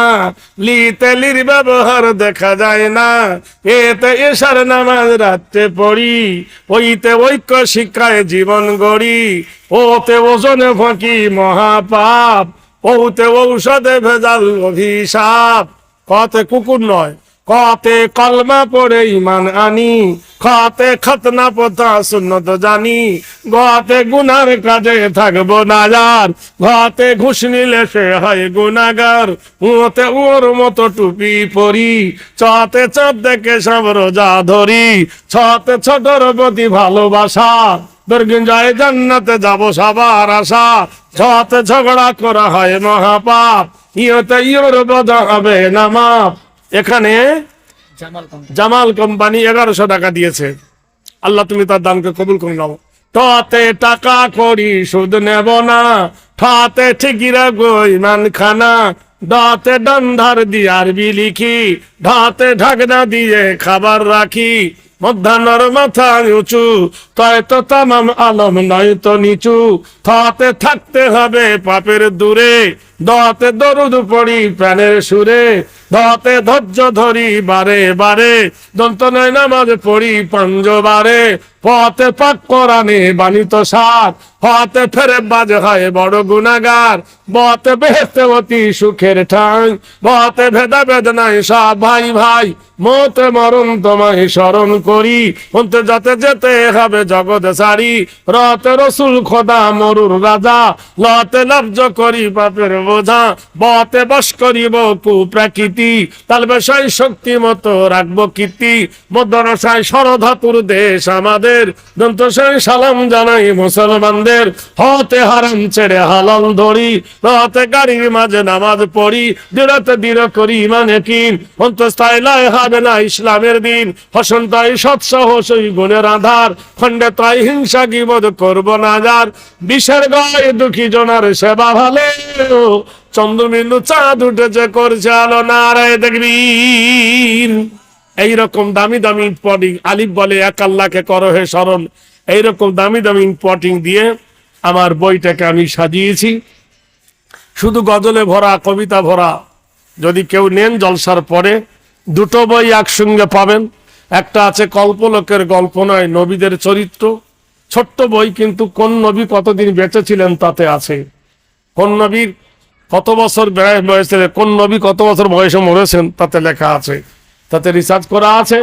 লিতে লির ব্যবহার দেখা যায় না, এতে এশার নামাজ রাত্রে পড়ি, ওইতে ঐক্য শিক্ষায় জীবন গড়ি, ওতে ওজনে ফাঁকি মহাপাপ, ওতে ঔষধে ভেজাল অভিশাপ। কতে কুকুর নয়, কতে কলমা পড়ে ইমান আনি, কতে খতনা পথা সুন্নত জানি, গতে গুনার কাজে থাকবো নাজার, ঘতে ঘুষ নিলে সে হয় গুনাগার, ওতে ওর মতো টুপি পরি, চতে চাঁদ দেখে সব রোজা ধরি, ছতে ছোটর প্রতি ভালোবাসা, দর্গিন যায় জান্নাতে যাবো সবার আশা, ছতে ঝগড়া করা হয় মহাপাপ, ইয়তে ইয়র বোঝা হবে না মাপ। এখানে জামাল কোম্পানি 1100 টাকা দিয়েছে, আল্লাহ তুমি তার দানকে কবুল করে নাও। তাতে টাকা করি সুদ নেব না, ঠাতে ঠিকই রাখবো ইমান খানা, দাঁতে ডান্ধার দিয়ে আরবি লিখি, ধাতে ঢাকনা দিয়ে খাবার রাখি, মধ্যাহ্নর মাথা উঁচু, তাই তো তামাম আলম নয় তো নিচু, থাতে থাকতে হবে পাপের দূরে, দাঁতে দরুদ পড়ি প্রাণের সুরে, দাঁতে ধৈর্য ধরি বারে বারে, দন্ত নয় নামাজ পড়ি পাঞ্জবারে, পথে পাক কোরআনে বাণিত সার, হাতে ফেরে বাজ হয় বড় গুনাগার, বতে বেহেশতে অতি সুখের ঠাঁই, বতে ভেদা বেদনায় সব ভাই ভাই, মতে মরণ তোমায় স্মরণ করি, অন্তে যাতে যেতে হবে জগৎ সারি, রতে রসুল খোদা মরুর রাজা, লতে লব্জ করি পাপের বোঝা, বতে বশ করিব কুপ্রাকৃতি, তাল বেশাই শক্তি মতো রাখবো কীর্তি, মধ্যরসায় সরধাতুর দেশ আমাদের, দন্তসায় সালাম জানাই মুসলমানদের, হতে হারাম ছেড়ে হালাল ধরি, রতে গাড়ির মাঝে নামাজ পড়ি, দৃঢ়তে দৃঢ় করি মানে কিন, অন্তস্থায় লয় হবে না ইসলামের দিন, হসন্তায় সৎসহ সই গুণের আধার, খণ্ডে তাই হিংসা গীবত করব না যার, বিষের গায়ে দুঃখী জনার সেবা ভালো, চন্দ্রবিন্দু চাঁদ উঠেছে করছে আলো নারায় দেখবিন। এইরকম দামি দামি পটিং, আলিফ বলে এক আল্লাহকে করো হে স্মরণ, এইরকম দামি দামি পটিং দিয়ে আমার বইটাকে আমি সাজিয়েছি, শুধু গজলে ভরা, কবিতা ভরা। যদি কেউ নেন জলসার পরে, দুটো বই একসঙ্গে পাবেন, একটা আছে কল্পলোকের গল্প নয় নবীদের চরিত্র, ছোট্ট বই কিন্তু কোন নবী কতদিন বেঁচে ছিলেন তাতে আছে, কোন নবীর কত বছর বয়সে, কোন নবী কত বছর বয়সে মরেছেন তাতে লেখা আছে, তাতে রিসার্চ করা আছে।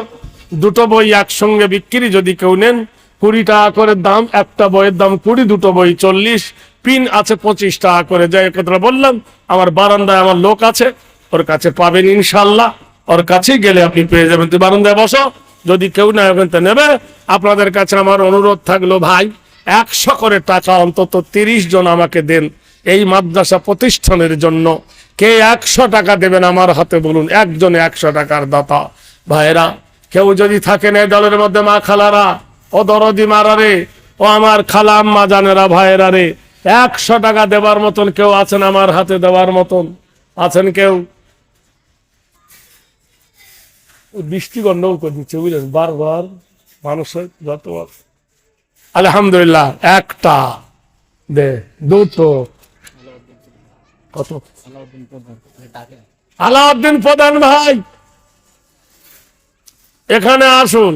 দুটো বই একসঙ্গে বিক্রি, যদি কেউ নেন 20 টাকা করে দাম, একটা বইয়ের দাম 20, দুটো বই 40, পিন আছে 25 টাকা করে। যাই কথা বললাম, আমার বারান্দায় আমার লোক আছে, ওর কাছে পাবেন ইনশাল্লাহ, ওর কাছে গেলে আপনি পেয়ে যাবেন। তুই বারান্দায় বসো, যদি কেউ না এখান থেকে নেবে, আপনাদের কাছে আমার অনুরোধ থাকলো ভাই 100 করে টাকা অন্তত 30 জন আমাকে দেন এই মাদ্রাসা প্রতিষ্ঠানের জন্য। কে 100 টাকা দেবেন আমার হাতে বলুন, একজনে 100 টাকার দাতা। ভাইরা কেউ যদি থাকেন এই দলের মধ্যে, মা খালারা, ও দরদি মারারে, ও আমার খালা আম্মা জানেরা, ভাইয়েরা রে, 100 টাকা দেবার মতন কেউ আছেন আমার হাতে দেওয়ার মতন? আছেন কেউ? বৃষ্টি গন্ডগোল করে দিচ্ছে বুঝলেন, বারবার মানুষের যত আলহামদুলিল্লাহ একটা দে দুটো কত আলাউদ্দিন প্রধান ভাই এখানে আসুন,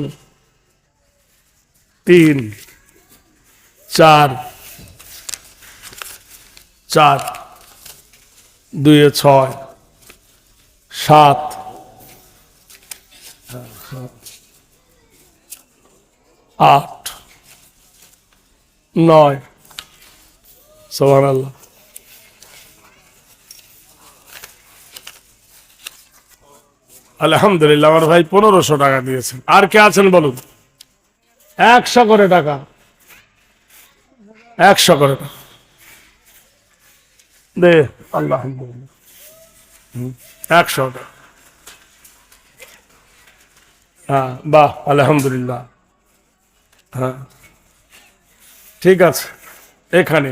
3 4 4 2 6 7 8 9 সুবহানাল্লাহ। আলহামদুলিল্লাহ আমার ভাই 1500 টাকা দিয়েছেন। আর কে আছেন বলুন? 100 করে টাকা, 100 করে টাকা দে আলহামদুলিল্লাহ। 100 টাকা, হ্যাঁ বাহ আলহামদুলিল্লাহ। হ্যাঁ ঠিক আছে, এখানে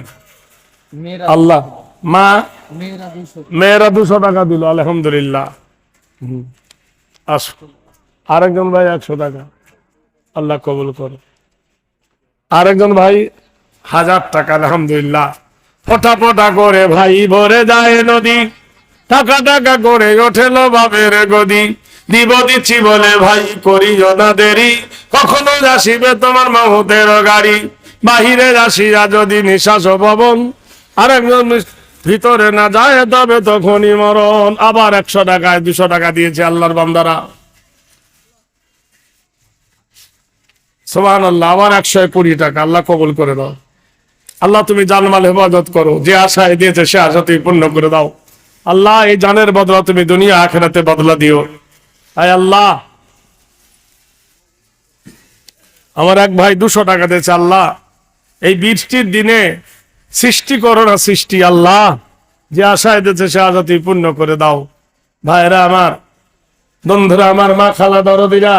আল্লাহ মা মেয়েরা 200 টাকা দিল আলহামদুলিল্লাহ। আসো আরেকজন ভাই 100 টাকা, আল্লাহ কবুল করো। আরেকজন ভাই 1000 টাকা আলহামদুলিল্লাহ। ফোটা ফোটা করে ভাই ভরে যায় নদী, টাকা টাকা করে ওঠেল বাবের গদি, দিব দিচ্ছি বলে ভাই করিও না দেরি, কখনো আসিবে তোমার মাহুতের গাড়ি, বাহিরে আসিয়া যদি নিঃশ্বাস পবন, আরেকজন ভিতরে না যায় তবে তখনই মরণ। আবার 100 টাকায় 200 টাকা দিয়েছে আল্লাহর বান্দারা, সুবহানাল্লাহ। আবার 120 টাকা, আল্লাহ কবুল করে দাও। আল্লাহ তুমি জানমাল হেফাজত করো, যে আশায় দিয়েছে সে আশা তুমি পূর্ণ করে দাও। আল্লাহ এই জানের বদলা তুমি দুনিয়া আখিরাতে বদলা দিও। আয় আল্লাহ আমার এক ভাই 200 টাকা দিয়েছে, আল্লাহ এই বৃষ্টির দিনে সৃষ্টি করো না সৃষ্টি, আল্লাহ যে আশায় দিয়েছে সে আশা তুমি পূর্ণ করে দাও। ভাইরা আমার, বন্ধুরা আমার, মা খালা দরদিরা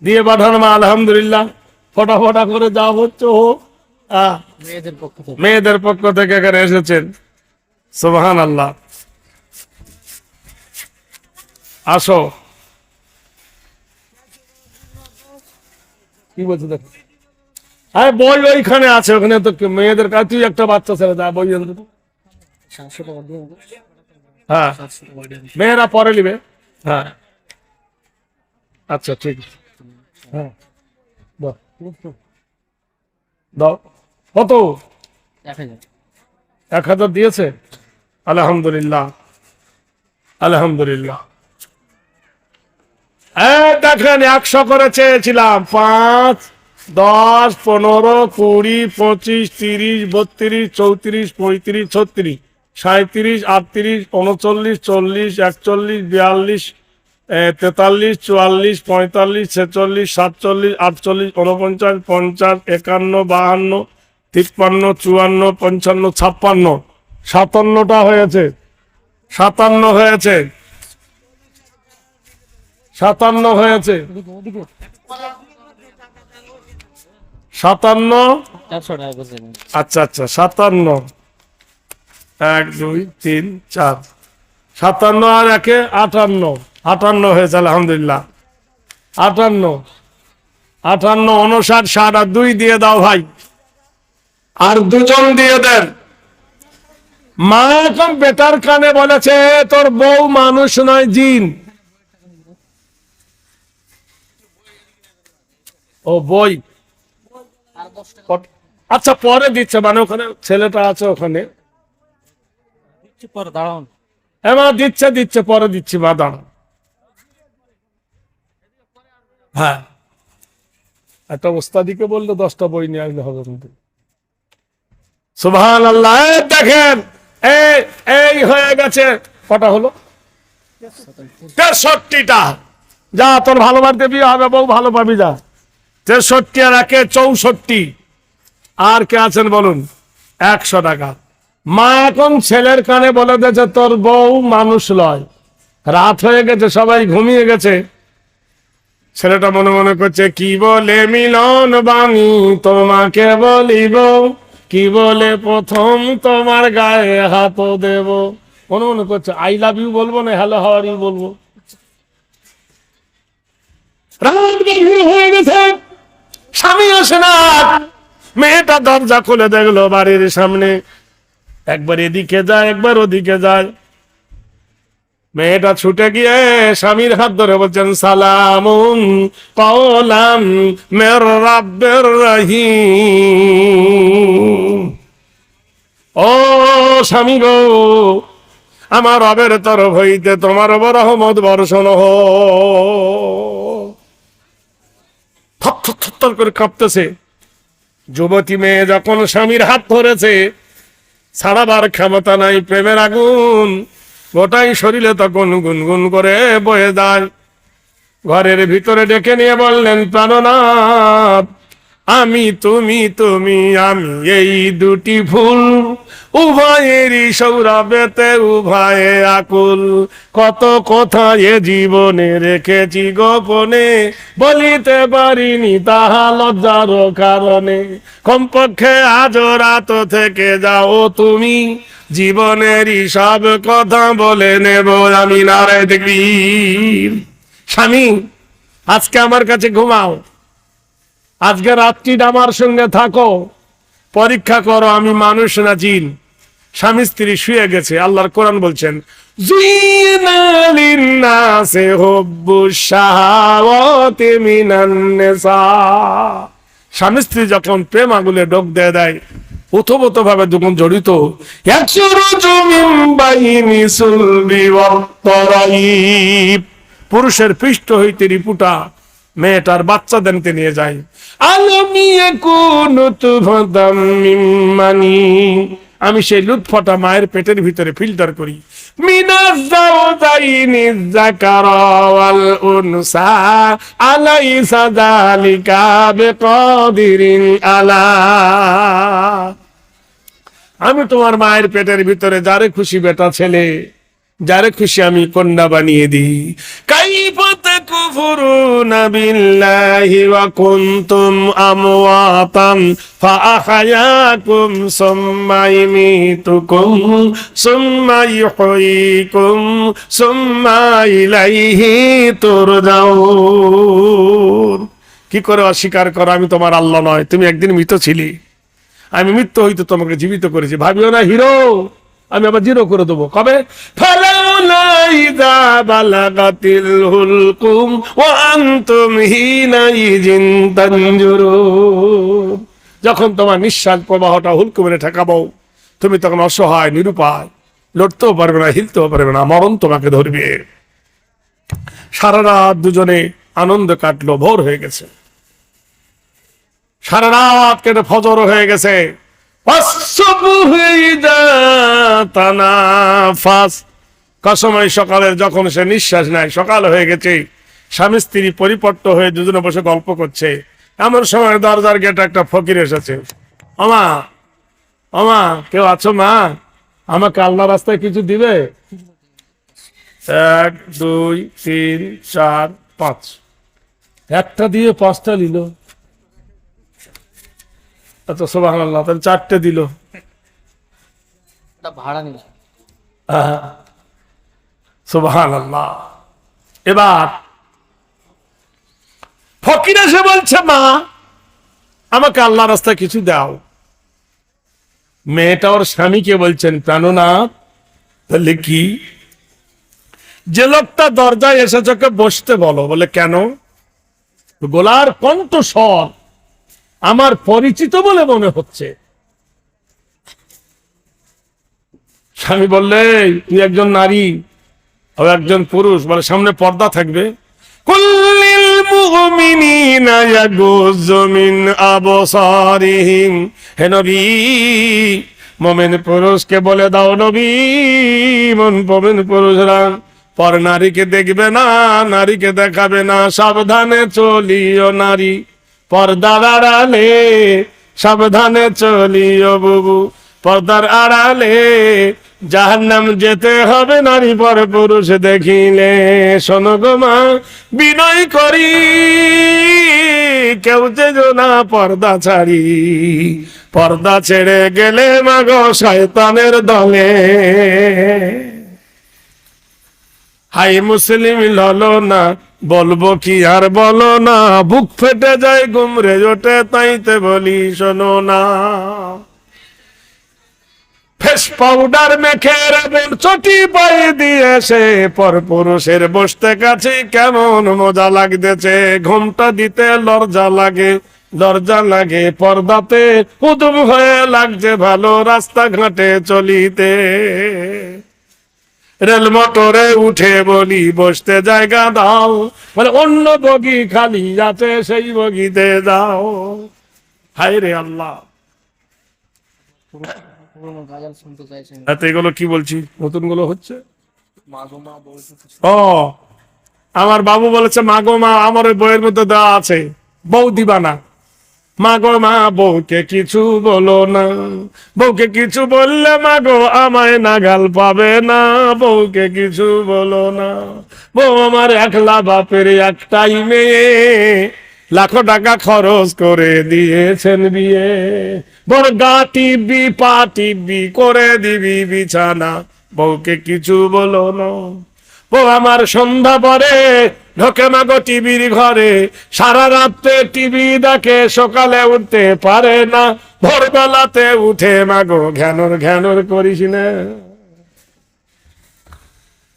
দিয়ে পাঠান মা আলহামদুলিল্লাহ। ফটা ফটা করে যা হচ্ছে হোক। মেয়েদের পক্ষ থেকে এখানে এসেছেন, সুবহানাল্লাহ। আসো, কি বলছো দেখ, হ্যাঁ বই ওইখানে আছে, ওখানে তো মেয়েদের কাছে তুই একটা বাচ্চা ছেলে যা বই আনতে তো। হ্যাঁ মেয়েরা পরে নিবে, হ্যাঁ আচ্ছা ঠিক আছে। হ্যাঁ দাও কত? 1000 দিয়েছে আলহামদুলিল্লাহ আলহামদুলিল্লাহ। দেখেন 100 করে চেয়েছিলাম, 5 10 15 20 25 30 32 34 35 36 37 38 39 40 41 42 43 44 45 46 47 48 49 50 51 52 53 54 55 56 57টা হয়েছে, 57 হয়েছে, 57 হয়েছে, 57। আচ্ছা আচ্ছা 57, 1 2 3 4 57 আর 1 58, 58 হয়েছে আলহামদুলিল্লাহ। 58 58 59 60 আর 2 দিয়ে দাও ভাই, আর 2 জন দিয়ে দেন। মা এখন বেটার কানে বলেছে তোর বউ মানুষ নয় জিন। ও বই, আচ্ছা পরে দিচ্ছে, মানে ওখানে ছেলেটা আছে ওখানে দাঁড়ান, হ্যাঁ মা দিচ্ছে দিচ্ছে পরে দিচ্ছি মা দাঁড়ান। হ্যাঁ একটা ওস্তাদিকে বললে 10টা বই নিয়ে আসলে হবে কিন্তু। সুবহানাল্লাহ। দেখেন এই হয়ে গেছে, কটা হলো? 63টা। যা তোর ভালো বাড়িতে বিয়ে হবে, বউ ভালো পাবি যা। 63 আর 1 64। আর কে আছেন বলুন? 100 টাকা। মা এখন ছেলের কানে বলে দিয়েছে তোর বউ মানুষ লয়। রাত হয়ে গেছে, সবাই ঘুমিয়ে গেছে। ছেলেটা মনে মনে করছে কি বলে মিলন বাণী তোমাকে বলিব, কি বলে প্রথম তোমার গায়ে হাত দেব। মনে মনে করছে আই লাভ ইউ বলবো না হ্যালো হাউ আর ইউ বলবো। রাত গভীর হয়ে গেছে, স্বামী আসে না। মেয়েটা দরজা খুলে দেখলো বাড়ির সামনে, একবার এদিকে যায় একবার ওদিকে যায়। মেয়েটা ছুটে গিয়ে স্বামীর হাত ধরে বলছেন, সালামুন কাওলাম মির রাব্বির রহিম। ও স্বামী গো, আমার রবের তরফ হইতে তোমার উপর রহমত বর্ষণ হোক। থর করে কাঁপতেছে। যুবতী মেয়ে যখন স্বামীর হাত ধরেছে, ছাড়াবার ক্ষমতা নাই, প্রেমের আগুন গোটাই শরীরে তখন গুনগুন করে বয়ে যায়। ঘরের ভিতরে ডেকে নিয়ে বললেন, প্রাণনাথ, আমি তুমি তুমি আমি এই দুটি ফুল, উভয়েরই সৌরভেতে উভয়ে আকুল। কত কথা এ জীবনে রেখেছি গোপনে, বলিতে পারিনি তাহা লজ্জার কারণে। কমপক্ষে আজ রাত থেকে যাও তুমি, জীবনেরই সব কথা বলে নেব আমি। নারায়ে তাকবীর। স্বামী, আজকে আমার কাছে ঘুমাও, আজকে রাত্রি আমার সঙ্গে থাকো, পরীক্ষা করো আমি মানুষ না জিন। স্বামী স্ত্রী শুয়ে গেছে। আল্লাহর কোরআন বলছেন, যুইনা লিন্নাসি হুব্বুশ শাহাওয়াতি মিনান নিসা। স্বামী স্ত্রী যখন প্রেম আগুলে ডোক দিয়ে দেয়, ওতপ্রোত ভাবে যখন জড়িত, ইয়াখরুজু মিন বাইনি সুলবি ওয়াত তারাইব, পুরুষের পৃষ্ঠ হইতে রিপুটা মেয়েটার বাচ্চা দেনতে নিয়ে যায়। আলামি ইয়াকুনু তুফাদাম মিন মানি, আমি সেই লুৎফাটা মায়ের পেটের ভিতরে ফিল্টার করি। মিনাজ যাওজাইনি যাকারা ওয়াল উনসা, আলাইসা যালিকা বিকাদিরিন আলা। আমি তোমার মায়ের পেটের ভিতরে যারে খুশি বেটা ছেলে, যারে খুশি আমি কন্যা বানিয়ে দিই। কাইফা তাকফুরুনা বিল্লাহি ওয়া কুনতুম আমওয়াতান ফাআহয়াকুম সুম্মা ইমিতুকুম সুম্মা ইহয়িকুম সুম্মা ইলাইহি তুরজাউন। কি করে অস্বীকার করো আমি তোমার আল্লাহ নয়? তুমি একদিন মৃত ছিলি, আমি মৃত্যু হইতে তোমাকে জীবিত করেছি। ভাবিও না হিরো, আমি আবার জিরো করে দেবো। কবে? ফালাউলা ইযা বালাগাতিল হুলকুম ওয়া আনতুম হিনাইযিন তানজুরুন। যখন তোমার নিঃশ্বাস প্রবাহটা হুলকুমে ঠেকাবো, তুমি তখন অসহায় নিরুপায়, লড়তেও পারবে না, হিলতেও পারবে না, মরণ তোমাকে ধরবে। সারা রাত দুজনে আনন্দ কাটলো, ভোর হয়ে গেছে। সারা রাত কেটে ফজর হয়ে গেছে। কসময় সকালের যখন সে নিঃশ্বাস নেয়, সকাল হয়ে গেছে, স্বামী স্ত্রী পরিপট্ট হয়ে দুজনে বসে গল্প করছে। এমন সময় দরজার গেটে একটা ফকির এসেছে। আমা, আমা, কেউ আছো মা? আমাকে আল্লাহ রাস্তায় কিছু দিবে? 1 2 3 4 5, একটা দিয়ে 5টা নিল। আচ্ছা সুবহানাল্লাহ, তাহলে 4টে দিল। ভাড়া নিল। সুবহানাল্লাহ। এবার ফকির এসে বলছে, মা আমাকে আল্লাহ রাস্তায় কিছু দাও। মেয়েটা ওর স্বামীকে বলছেন, প্রাণনাথ, তাহলে কি? যে লোকটা দরজায় এসেছে ওকে বসতে বলো। বলে কেন? গলার কণ্ঠস্বর আমার পরিচিত বলে মনে হচ্ছে। স্বামী বললে, তুই একজন নারী ও একজন পুরুষ, বলে সামনে পর্দা থাকবে। কুল্লিল মুমিনিনা ইয়াগুযু মিন আবসারিহিম। হে নবী, মুমিন পুরুষকে বলে দাও, নবী, মুমিন পুরুষরা পর নারীকে দেখবে না, নারীকে দেখাবে না, সাবধানে চলিও নারী, পর্দার আড়ালে সাবধানে চলিও বুবু, পর্দার আড়ালে জাহান্নাম যেতে হবে নারী পর পুরুষ দেখিলে। শোনো গো মা, বিনয় করি কেউ যেও না পর্দা ছাড়ি, পর্দা ছেড়ে গেলে মাগো শয়তানের দলে। হাই মুসলিম ললো না বলবো কি আর বলো না, বুক ফেটে যায় গুমরে ওঠে, তাইতে বলি শোনো না। ফেস পাউডার মেখে রেবন চটি পায়ে দিয়েছে, পর পুরুষের বসতে কাছে কেমন মজা লাগতেছে। ঘুমটা দিতে লজ্জা লাগে পর্দাতে, উদুম হয়ে লাগছে ভালো রাস্তাঘাটে চলিতে। রেল মোটরে উঠে বলি বসতে জায়গা দাও, বলে অন্য বগি খালি আছে সেই বগিতে যাও। হায় রে আল্লাহ, এত এগুলো কি বলছি, নতুন গুলো হচ্ছে। ও আমার বাবু বলেছে মা গো মা, আমার ওই বইয়ের মধ্যে দেওয়া আছে বউ দিবা না। মা গো মা, বউকে কিছু বলো না, বউকে কিছু বললে মা গো আমায় নাগাল পাবে না। বউকে কিছু বলো না, বউ আমার একলা বাপের একটাই মেয়ে, লাখো টাকা খরচ করে দিয়েছেন বিয়ে। বড় গা টিপবি পা টিপবি করে দিবি বিছানা, বউকে কিছু বলো না। বউ আমার সন্ধ্যা পরে ঢোকে মাগো টিভির ঘরে, সারা রাত্রে টিভি দেখে সকালে উঠতে পারে না। ভোরবেলাতে উঠে মাগো ঘ্যানর করিস না।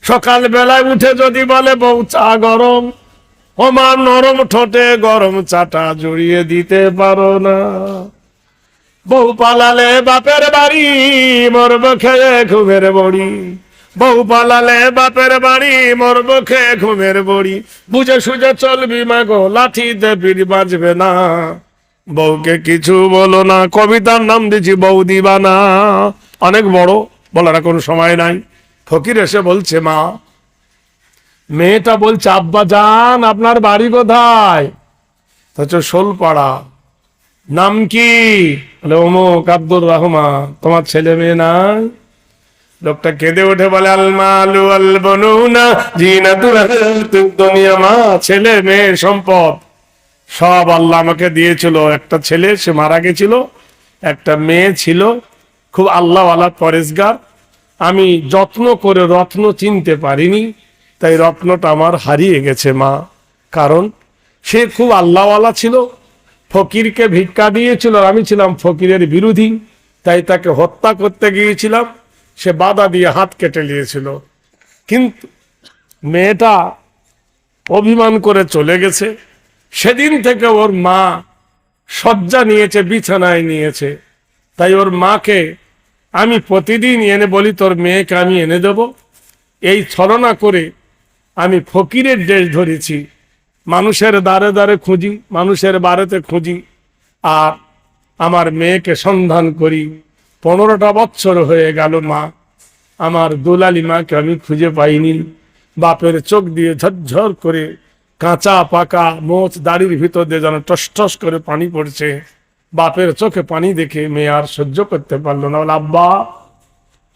সকাল বেলায় উঠে যদি বলে বউ চা গরম, ও মা নরম ঠোঁটে গরম চাটা জড়িয়ে দিতে পারো না। বউ পালালে বাপের বাড়ি, মরব খেয়ে ঘুমের বড়ি। বউ পালালে বাপের বাড়ি, মরব খেয়ে ঘুমের বড়ি। বুঝে সুঝে চলবি মাগো, লাঠি দেবীর বাজবে না। বউকে কিছু বলো না, কবিতার নাম দিয়েছি বউ দিবা না। অনেক বড়, বলার কোনো সময় নাই। ফকির এসে বলছে মা, মেয়েটা বলছে আব্বা জান আপনার বাড়ি কোথায়? হচ্ছে শোলপাড়া। নাম কি? বলে অমুক আব্দুর রহমান। তোমার ছেলে মেয়ে নাই? লোকটা কেঁদে উঠে বলে আল মালু আল বনুনা জিনাতুল হায়াতুদ দুনিয়া। মা, ছেলে মেয়ে সম্পদ সব আল্লাহ আমাকে দিয়েছিল। একটা ছেলে সে মারা গেছিল, একটা মেয়ে ছিল খুব আল্লাহওয়ালা পরেশগার। আমি যত্ন করে রত্ন চিনতে পারিনি, তাই রত্নটা আমার হারিয়ে গেছে মা। কারণ সে খুব আল্লাহওয়ালা ছিল, ফকিরকে ভিক্ষা দিয়েছিল, আমি ছিলাম ফকিরের বিরোধী, তাই তাকে হত্যা করতে গিয়েছিলাম। সে বাধা দিয়ে হাত কেটে নিয়েছিল, কিন্তু মেয়েটা অভিমান করে চলে গেছে। সেদিন থেকে ওর মা শয্যা নিয়েছে, বিছানায় নিয়েছে। তাই ওর মাকে আমি প্রতিদিন এনে বলি তোর মেয়েকে আমি এনে দেব। এই ছলনা করে আমি ফকিরের দেশ ধরেছি, মানুষের দ্বারে দ্বারে খুঁজি, মানুষের বাড়িতে খুঁজি, আর আমার মেয়েকে সন্ধান করি। 15টা বছর হয়ে গেল মা, আমার দুলালি মাকে আমি খুঁজে পাইনি। বাপের চোখ দিয়ে ঝরঝর করে কাঁচা পাকা মোচ দাড়ির ভিতর দিয়ে যেন টস টস করে পানি পড়ছে। বাপের চোখে পানি দেখে মেয়ে আর সহ্য করতে পারলো না, বলে আব্বা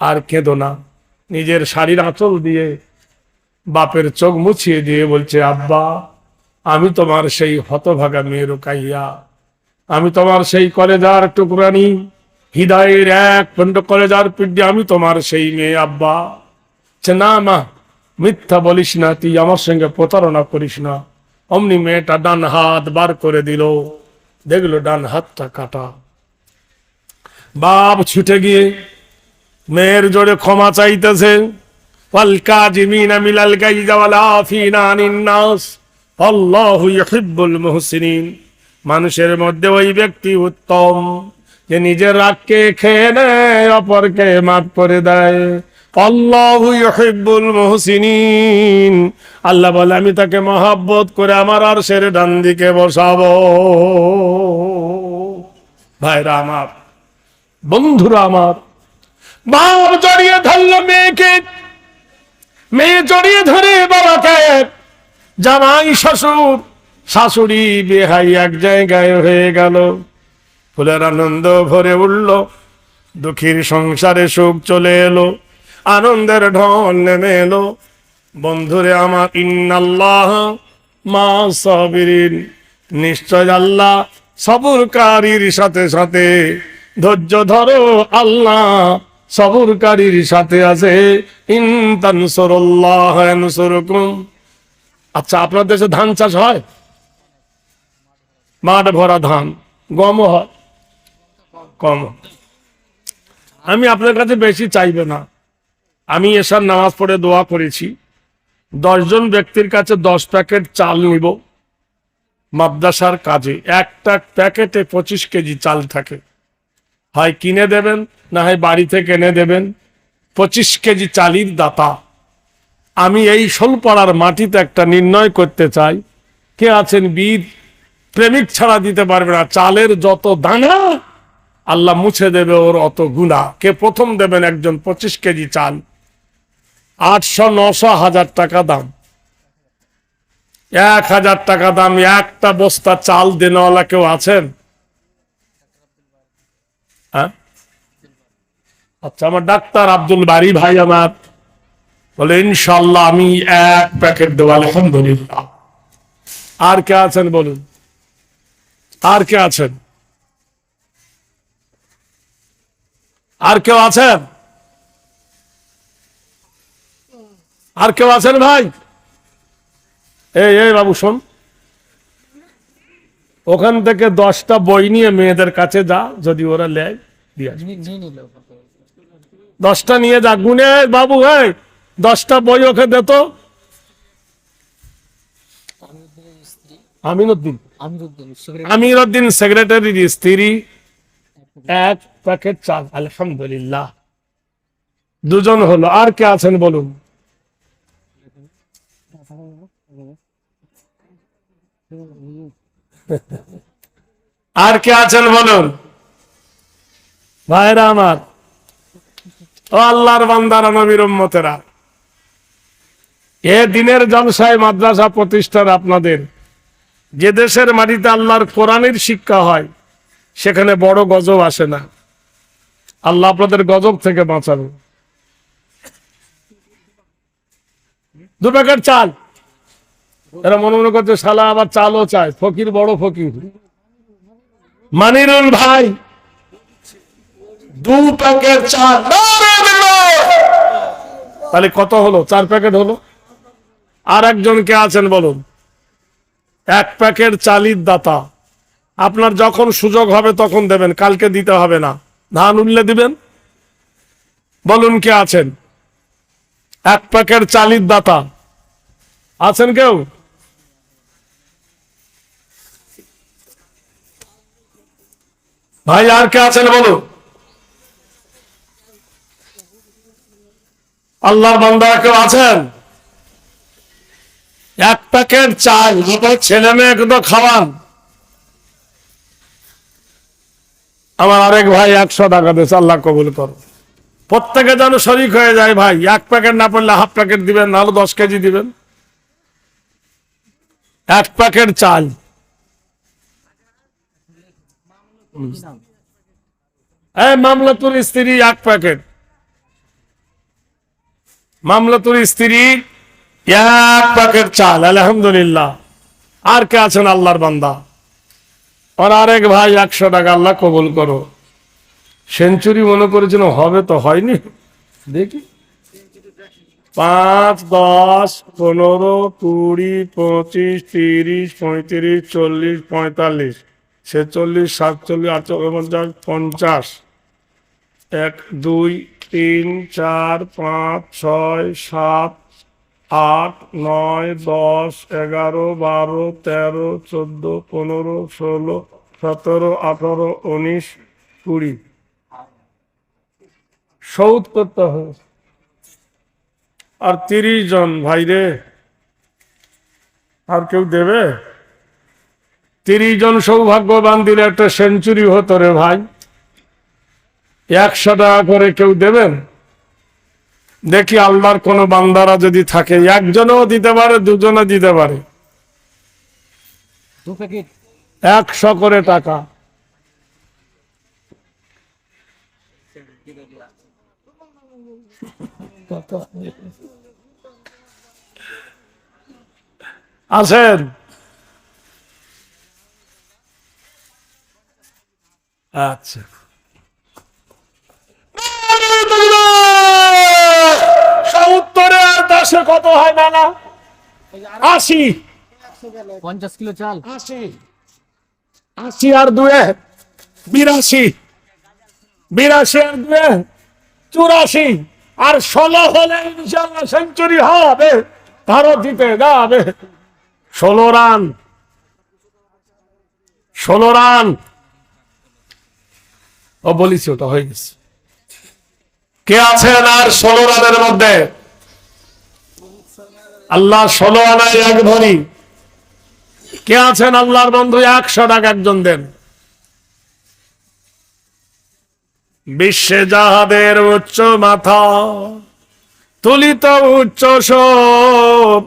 আর কেঁদো না। নিজের শাড়ির আঁচল দিয়ে বাপের চোখ মুছিয়ে দিয়ে বলছে আব্বা, আমি তোমার সেই হতভাগা মেয়ে রুকাইয়া, আমি তোমার সেই কলেজার টুকরানি, হৃদয়ের এক খণ্ড কলেজার পিণ্ডি, আমি তোমার সেই মেয়ে আব্বা। না মা, মিথ্যা বলিস না, তুই আমার সঙ্গে প্রতারণা করিস না। অমনি মেয়েটা ডান হাত বার করে দিল, দেখলো ডান হাতটা কাটা। বাপ ছুটে গিয়ে মেয়ের জোরে ক্ষমা চাইতেছে। ওয়াল কাযিমিনা মিনাল গাইযি ওয়াল আফিনা আনিন নাস আল্লাহু ইউহিব্বুল মুহসিনিন। মানুষের মধ্যে ওই ব্যক্তি উত্তম যে নিজের রাগকে খেয়ে নেয়, অপরকে মাফ করে দেয়। আল্লাহু ইউহিব্বুল মুহসিনিন, আল্লাহ বলে আমি তাকে মহব্বত করে আমার আরশের ডান দিকে বসাবো। ভাইরা আমার, বন্ধুরা আমার, বাপ জড়িয়ে ধরল মেয়েকে, মেয়ে জড়িয়ে ধরে বাবাকে। জামাই শ্বশুর শাশুড়ি বেহাই এক জায়গায় হয়ে গেল। ফুলের আনন্দ ভরে উঠল, দুঃখীর সংসারে সুখ চলে এলো, আনন্দের ঢল নেমে এলো। বন্ধুরে আমার, ইন্নাল্লাহ মা সাবিরিন, নিশ্চয় আল্লাহ সবুরকারীর সাথে সাথে। ধৈর্য ধরো, আল্লাহ সবুরকারীর সাথে আছে। ইন তানসুরুল্লাহ ইয়ানসুরকুম, আচ্ছা, আপনার দেশে ধান চাষ হয়? মাঠ ভরা ধান, গমও হয়? কম। আমি আপনার কাছে বেশি চাইবে না। আমি এসার নামাজ পড়ে দোয়া করেছি, 10 জন ব্যক্তির কাছে 10 প্যাকেট চাল নিব মাদ্রাসার কাজে। একটা প্যাকেটে 25 কেজি চাল থাকে, হয় কিনে দেবেন না হয় বাড়ি থেকে এনে দেবেন। 25 কেজি চালির দাতা। আমি এই শোলপাড়ার মাটিতে একটা নির্ণয় করতে চাই, কে আছেন বীর? প্রেমিক ছাড়া দিতে পারবে না। চালের যত দানা আল্লাহ মুছে দেবে ওর অত গুনাহ। কে প্রথম দেবেন? একজন। 25 কেজি চাল, 800, 900, 1000 টাকা দাম। 1000 টাকা দাম একটা বস্তা চাল দেনওয়ালা কেউ আছেন? হ্যাঁ? আচ্ছা, আমার ডাক্তার আব্দুল বারী ভাই আমার বলে ইনশাল্লাহ আমি 1 প্যাকেট দেবো। আলহামদুলিল্লাহ। আর কে আছেন বলুন? আর কে আছেন? আর কেউ আছেন? আর কেউ আছেন ভাই? এই বাবু শোন, ওখান থেকে 10টা বই নিয়ে মেয়েদের কাছে যা, যদি ওরা নেয় দিয়ে আসবে। 10টা নিয়ে যা, গুনে বাবু। 10টা বই ওকে দে তো। আমিরউদ্দিন সেক্রেটারির স্ত্রী 1 প্যাকেট চাল। আলহামদুলিল্লাহ, 2 জন হলো। আর কে আছেন বলুন? আর কে আছেন বলুন? ভাইরা আমার, ও আল্লাহর বান্দারা, নবীর উম্মতেরা, এ দিনের জলসায় মাদ্রাসা প্রতিষ্ঠার আপনাদের, যে দেশের মাটিতে আল্লাহর কোরআনের শিক্ষা হয় সেখানে বড় গজব আসে না। আল্লাহ আপনাদের গজব থেকে বাঁচাবে। 2 প্যাকেট চাল। এরা মনে করছে শালা আবার চালও চায়, ফকির, বড় ফকির। মানিরুল ভাই 2 প্যাকেট চাল। তাহলে কত হলো? 4 প্যাকেট হলো। আর একজন কে আছেন বলুন? 1 প্যাকেট চালির দাতা। আপনার যখন সুযোগ হবে তখন দেবেন, কালকে দিতে হবে না। ধান উঠলে দিবেন। বলুন কে আছেন? 1 প্যাকেট চালির দাতা আছেন কেউ? ভাই আর কে আছেন বলুন? আল্লাহর বান্দা কেউ আছেন? 1 প্যাকেট চাল, ছেলে মেয়েকে তো খাওয়ান। আমার আরেক ভাই 100 টাকা দিয়েছে, আল্লাহ কবুল করো। প্রত্যেকে যেন শরিক হয়ে যায় ভাই। 1 প্যাকেট না পড়লে হাফ প্যাকেট দিবেন, নাহলে 10 কেজি দিবেন। 1 প্যাকেট চাল। মামলাতুর স্ত্রী 1 প্যাকেট। মামলাতুর স্ত্রী 1 প্যাকেট চাল। আলহামদুলিল্লাহ। আর কে আছেন আল্লাহর বান্দা? আর আরেক ভাই 100 টাকা, আল্লাহ কবুল করো। সেঞ্চুরি মনে করেছিল হবে, তো হয়নি। দেখি 5, 10, 15, 20, 25, 30, 35, 40, 45, 46, 47, 48, 50, 1, 2, 3, 4, 5, 6, 7, 8, 9, 10, 11, 12, 13, 14, 15, 16, 17, 18, 19, 20। শৌদ করতে হবে। আর 30 জন ভাই রে, আর কেউ দেবে? 30 জন সৌভাগ্যবান দিলে একটা সেঞ্চুরি হতো রে ভাই। 100 টাকা করে কেউ দেবেন? দেখি আল্লাহর কোন বান্দারা যদি থাকে, একজনও দিতে পারে, 2 জনও দিতে পারে। 100 করে টাকা। আছেন? আচ্ছা, উত্তরে আর 10-এ কত হয় না? 80, 50 কিলো চাল 80, 80 আর 2 82, 82 আর 2 84, আর 16 হলে ইনশাআল্লাহ সেঞ্চুরি হবে, ভারত জিতে যাবে। 16 রান, 16 রান। ও বলিস ওটা হয়ে গেছে। কে আছেন আর 16 রানের মধ্যে? আল্লাহ 16 আনায় এক ধনী। কে আছেন আল্লাহর বন্ধু? 100 টাকা একজন দেন। বিশ্বে যাহাদের উচ্চ মাথা, তুলিত উচ্চ শোক,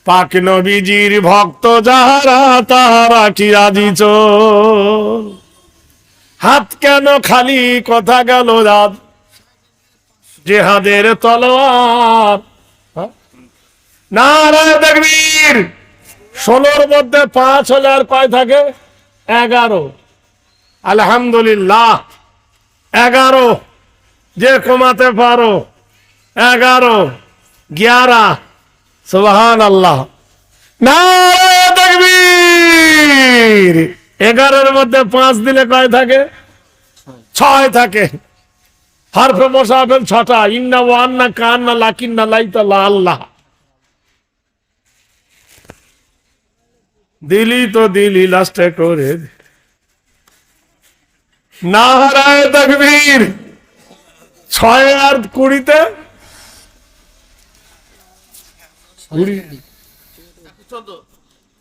পাক নবীজির ভক্ত যাহারা, তাহারা কি রাজি চোর। হাত কেন খালি, কথা গেল রাত, জেহাদের তলোয়ার। নারায়ে তাকবীর। 16 মধ্যে 5 হলে আর কয় থাকে? 11। আলহামদুলিল্লাহ, 11 যে কমাতে পারো। 11, 11, সুবহানাল্লাহ। নারায়ে তাকবীর। 11-এর মধ্যে 5 দিলে কয় থাকে? 6 থাকে। হরফে মুসাফির 6টা, ইন্না ওয়া আন্না কান্না লাকিন্না লাইতা লা আল্লাহ। দিলি তো দিলি লাস্টে করে। নারায়ে তাকবীর। 6 আর 20-তে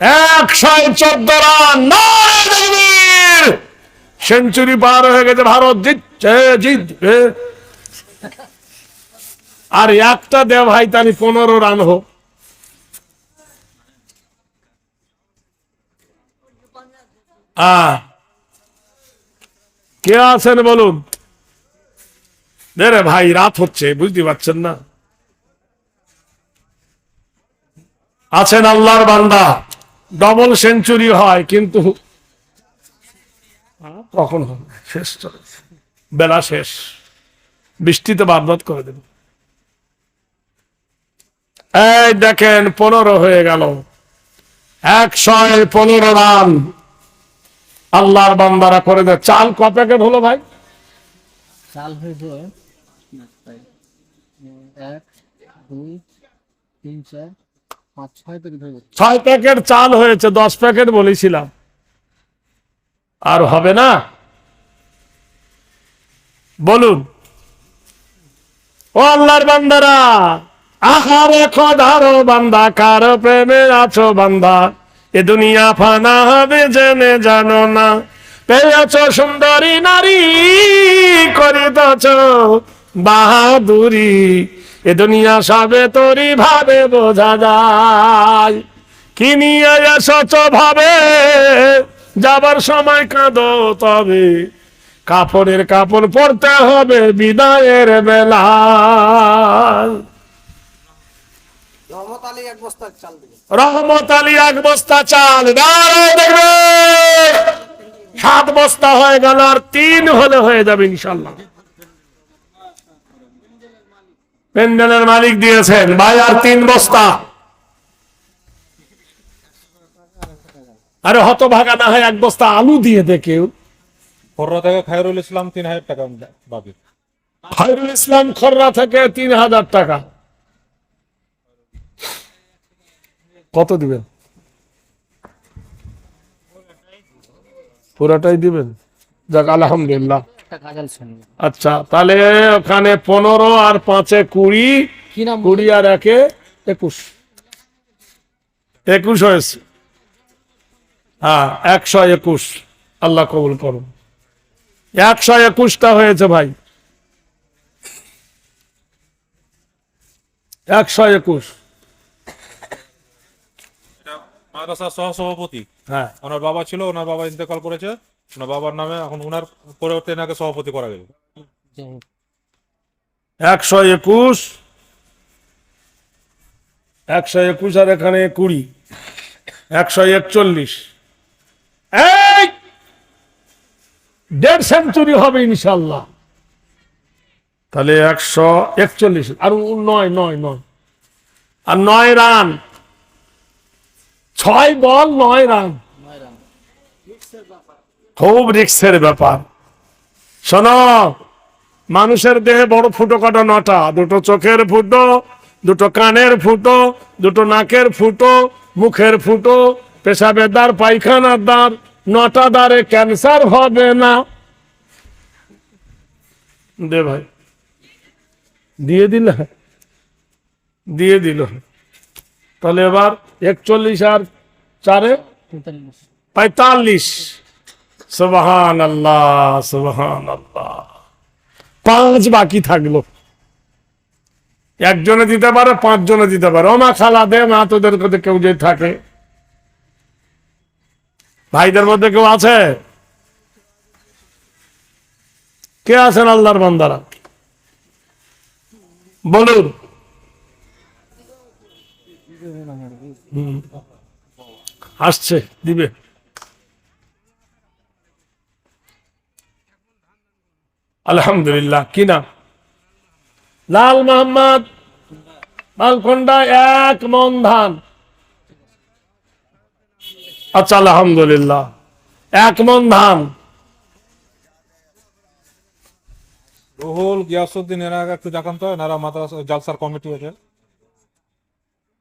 114 রান। নারায়ে তাকবীর। সেঞ্চুরি পার হয়ে গেছে, ভারত জিতছে, জিতবে। আর একটা দে ভাই, তাহলে 15 রান হোক। কে আছেন বলুন? রে ভাই, রাত হচ্ছে, বুঝতে পারছেন না? আছেন আল্লাহর বান্দা, ডবল সেঞ্চুরি হয়, কিন্তু কখন হবে? শেষ চলেছে, বেলা শেষ, বৃষ্টিতে বারবাদ করে দেবে। এই দেখেন 15 হয়ে গেল। 115 রান আল্লাহর বান্দারা করে দেয়। চাল ক প্যাকেট হলো ভাই? চাল হয়েছে 1, 2, 3, 4, 5, 6 প্যাকেট হয়ে গেছে। 6 প্যাকেট চাল হয়েছে, 10 প্যাকেট বলেছিলাম। আর হবে না? বলুন। ও আল্লাহর বান্দারা, আহারে খোদারো বান্দা, কার প্রেমে আছো বান্দা, এ দুনিয়া ফানা হবে জেনে জানো না। পেয়েছ সুন্দরী নারী, করিতেছ বাহাদুরি, এ দুনিয়া সবে তোরই ভাবে বোঝা যায়। কি নিয়ে এসেছ ভাবে, যাবার সময় কাঁদো তবে, কাপড়ের কাপড় পরতে হবে বিদায়ের বেলা। রহমত আলী 1 বস্তা চাল দিবেন। রহমত আলী 1 বস্তা চাল। নারায়ে তাকবীর। 7 বস্তা হয়ে গেল, আর 3 হলে হয়ে যাবে ইনশাআল্লাহ। প্যান্ডেলের মালিক দিয়েছেন ভাই, আর 3 বস্তা। আরে হতভাগা না হয় 1 বস্তা আলু দিয়ে দে কেউ। খররা থেকে খায়রুল ইসলাম 3000 টাকা বাকি। খায়রুল ইসলাম খররা থেকে 3000 টাকা। কত দিবেন? পুরাটাই দিবেন? যাক, আলহামদুলিল্লাহ। একটা কাজাল শুনুন। আচ্ছা, তাহলে ওখানে 15 আর 5-এ 20, কি নাম? 20 আর 1-এ 21, 21 হয়েছে। হ্যাঁ, 121। আল্লাহ কবুল করুন। 121টা হয়েছে ভাই, 121। মাদ্রাসার সহসভাপতি, হ্যাঁ, ওনার বাবা ছিল, ওনার বাবা ইন্তেকাল করেছে, ওনার বাবার নামে এখন ওনার পরিবর্তে এনাকে সভাপতি করা গেল। 121, 121 আর এখানে 20, 141। এই 1.5 সেঞ্চুরি হবে ইনশাল্লাহ। তাহলে 141 আর 9 আর 9 রান। 6 বল 9 রান, খুব রিস্কের ব্যাপার। শোনো, মানুষের দেহে বড় ফুটো কাটা 9টা, 2টো চোখের ফুটো, 2টো কানের ফুটো, 2টো নাকের ফুটো, মুখের ফুটো, পেশাবের দ্বার, পায়খানার দ্বার, 9টা দ্বারে ক্যান্সার হবে না। দে ভাই, দিয়ে দিল, দিয়ে দিল। তাহলে এবার 41 আর 4 45। সুবহান আল্লাহ, সুবহান আল্লাহ। 5 বাকি থাকলো। একজনে দিতে পারে, 5 জনে দিতে পারে। ওমা খালা দে না, তোদের মধ্যে কেউ যদি থাকে, ভাইদের মধ্যে কেউ আছে? কে আছেন আল্লাহর বান্দারা? বলুন। আসছে, দিবে। আলহামদুলিল্লাহ। কি নাম? লাল মোহাম্মদ, মালকোন্ডা, 1 মন ধান। আচ্ছা, আলহামদুলিল্লাহ, 1 মন ধান। রুহুল, গিয়াসউদ্দিন, এরা একটু দেখান তো, এনারা মাদ্রাসা জালসার কমিটি আছে।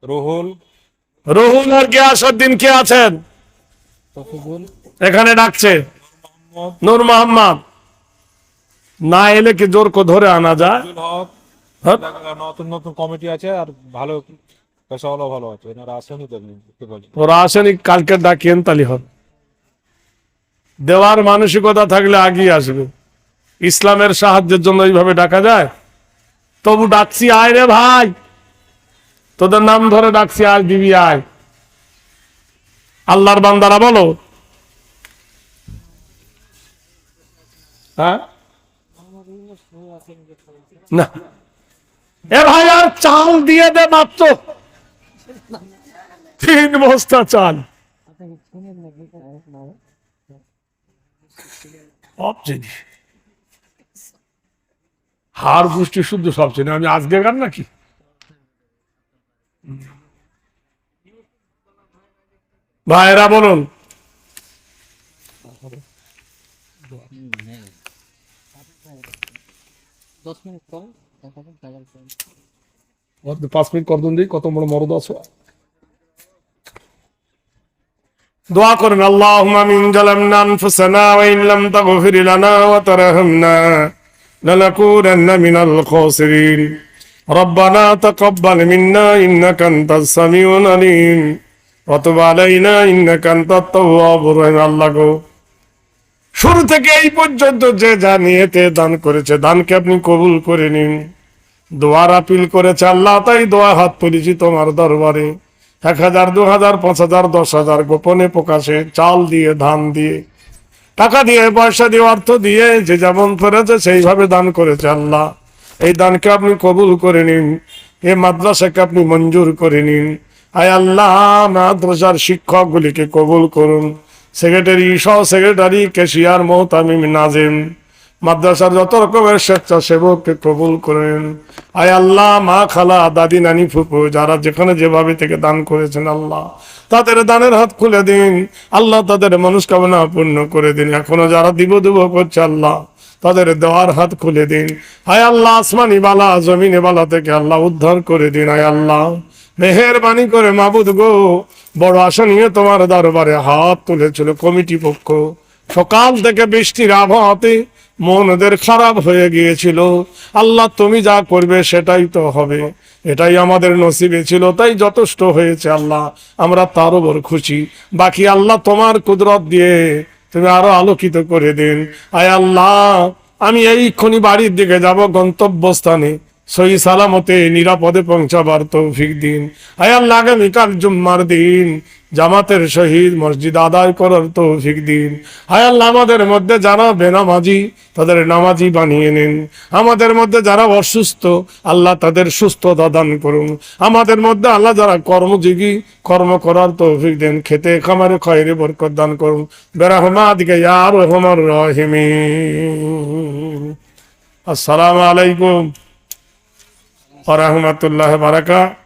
রুহুল, রুহুল আর গিয়াসউদ্দিন কে আছেন? এখানে ডাকছে। নূর মোহাম্মদ না এলে কি জোর কো ধরে আনা যায়? হক, হ্যাঁ? নতুন নতুন কমিটি আছে, আর ভালো পেশাওয়ালা ভালো আছে, এনারা আসেনি তো বুঝতে পারি। ওরা আসেনি, কালকে ডাকিয়েন তালি হবে। দেওয়ার মানসিকতা থাকলে আগিয়ে আসবে। ইসলামের সাহায্যের জন্য এইভাবে ডাকা যায়? তবু ডাকছি, আয় রে ভাই, তোদের নাম ধরে ডাকছি, আয় দিবি, আয়। আল্লাহর বান্দারা বলো, হ্যাঁ না? এ ভাই, আর চাল দিয়ে দে, মাত্র 3 বস্তা চাল। সব চিনি, হাড় গোষ্ঠী শুদ্ধ সব চিনি। আমি আজকে গান নাকি? ভাইরা বলুন। और 5 मिनट कर दूं दी, কত বড় মরদ আছে। দোয়া করেন, আল্লাহুম্মা মিন জালামনা আনফুসানা ওয়া ইন লাম তাগফির লানা ওয়া তারহামনা লানাকুনান্না মিনাল খাসিরিন। রব্বানা তাকাব্বাল মিন্না ইন্নাকা আনতাস সামিউল আলিম ওয়া তুব আলাইনা ইন্নাকা আনতাত তাওয়াবুর রহিম। আল্লাহ গো, শুরু থেকে এই পর্যন্ত যে যা নিয়েতে দান করেছে, দানকে আপনি কবুল করে নিন। দোয়ার আপিল করেছে আল্লাহ, তাই দোয়া হাত তুলেছি তোমার দরবারে। 1000, 2000, 5000, 10,000, গোপনে প্রকাশে, চাল দিয়ে, ধান দিয়ে, টাকা দিয়ে, পয়সা দিয়ে, অর্থ দিয়ে, যে যেমন করেছে সেইভাবে দান করেছে আল্লাহ। এই দানকে আপনি কবুল করে নিন। এই মাদ্রাসাকে আপনি মঞ্জুর করে নিন। আয় আল্লাহ, মাদ্রাসার শিক্ষক গুলিকে কবুল করুন। সেক্রেটারি, সহ সেক্রেটারি, ক্যাশিয়ার, মোহতামিম, নাজিম, মাদ্রাসার যত রকমের স্বেচ্ছাসেবককে কবুল করেন। আয় আল্লাহ, মা, খালা, দাদি, নানি, ফুপু, যারা যেখানে যেভাবে থেকে দান করেছেন আল্লাহ, তাদের দানের হাত খুলে দিন আল্লাহ, তাদের মনস্কামনা পূর্ণ করে দিন। এখনো যারা দিব করছে আল্লাহ, তাদের দেওয়ার হাত খুলে দিন। আয় আল্লাহ, আসমানি বালা, জমিনে বালা থেকে আল্লাহ উদ্ধার করে দিন। আয় আল্লাহ, মেহেরবানি করে মাবুদ গো, বড় আশা নিয়ে তোমার দরবারে হাত তুলেছিল কমিটি পক্ষ। সকাল থেকে বৃষ্টির আবহাওয়াতে মন ওদের খারাপ হয়ে গিয়েছিল। আল্লাহ, তুমি যা করবে সেটাই তো হবে, এটাই আমাদের নসিবে ছিল, তাই যথেষ্ট হয়েছে আল্লাহ, আমরা তার উপর খুশি। বাকি আল্লাহ তোমার কুদরত দিয়ে তুমি আরো আলোকিত করে দিন। আয় আল্লাহ, আমি এইক্ষুনি বাড়ির দিকে যাব, গন্তব্যস্থানে সহি সালামতে নিরাপদে পৌঁছাবার তৌফিক দিন। আয় আল্লাহ, আগামীকাল জুম্মার দিন জামাতের সহিত মসজিদ আদায় করার তৌফিক দিন। আয় আল্লাহ, আমাদের মধ্যে যারা বেনামাজি, তাদের নামাজি বানিয়ে নিন। আমাদের মধ্যে যারা অসুস্থ, আল্লাহ তাদের সুস্থতা দান করুন। আমাদের মধ্যে আল্লাহ যারা কর্মযোগী, কর্ম করার তৌফিক দেন। খেতে খামারে খয়রে বরকত দান করুন। বিরহমাতিকা ইয়া আরহামার রাহিমিন। আসসালামু আলাইকুম ওয়া রাহমাতুল্লাহি ওয়া বারাকাতুহু।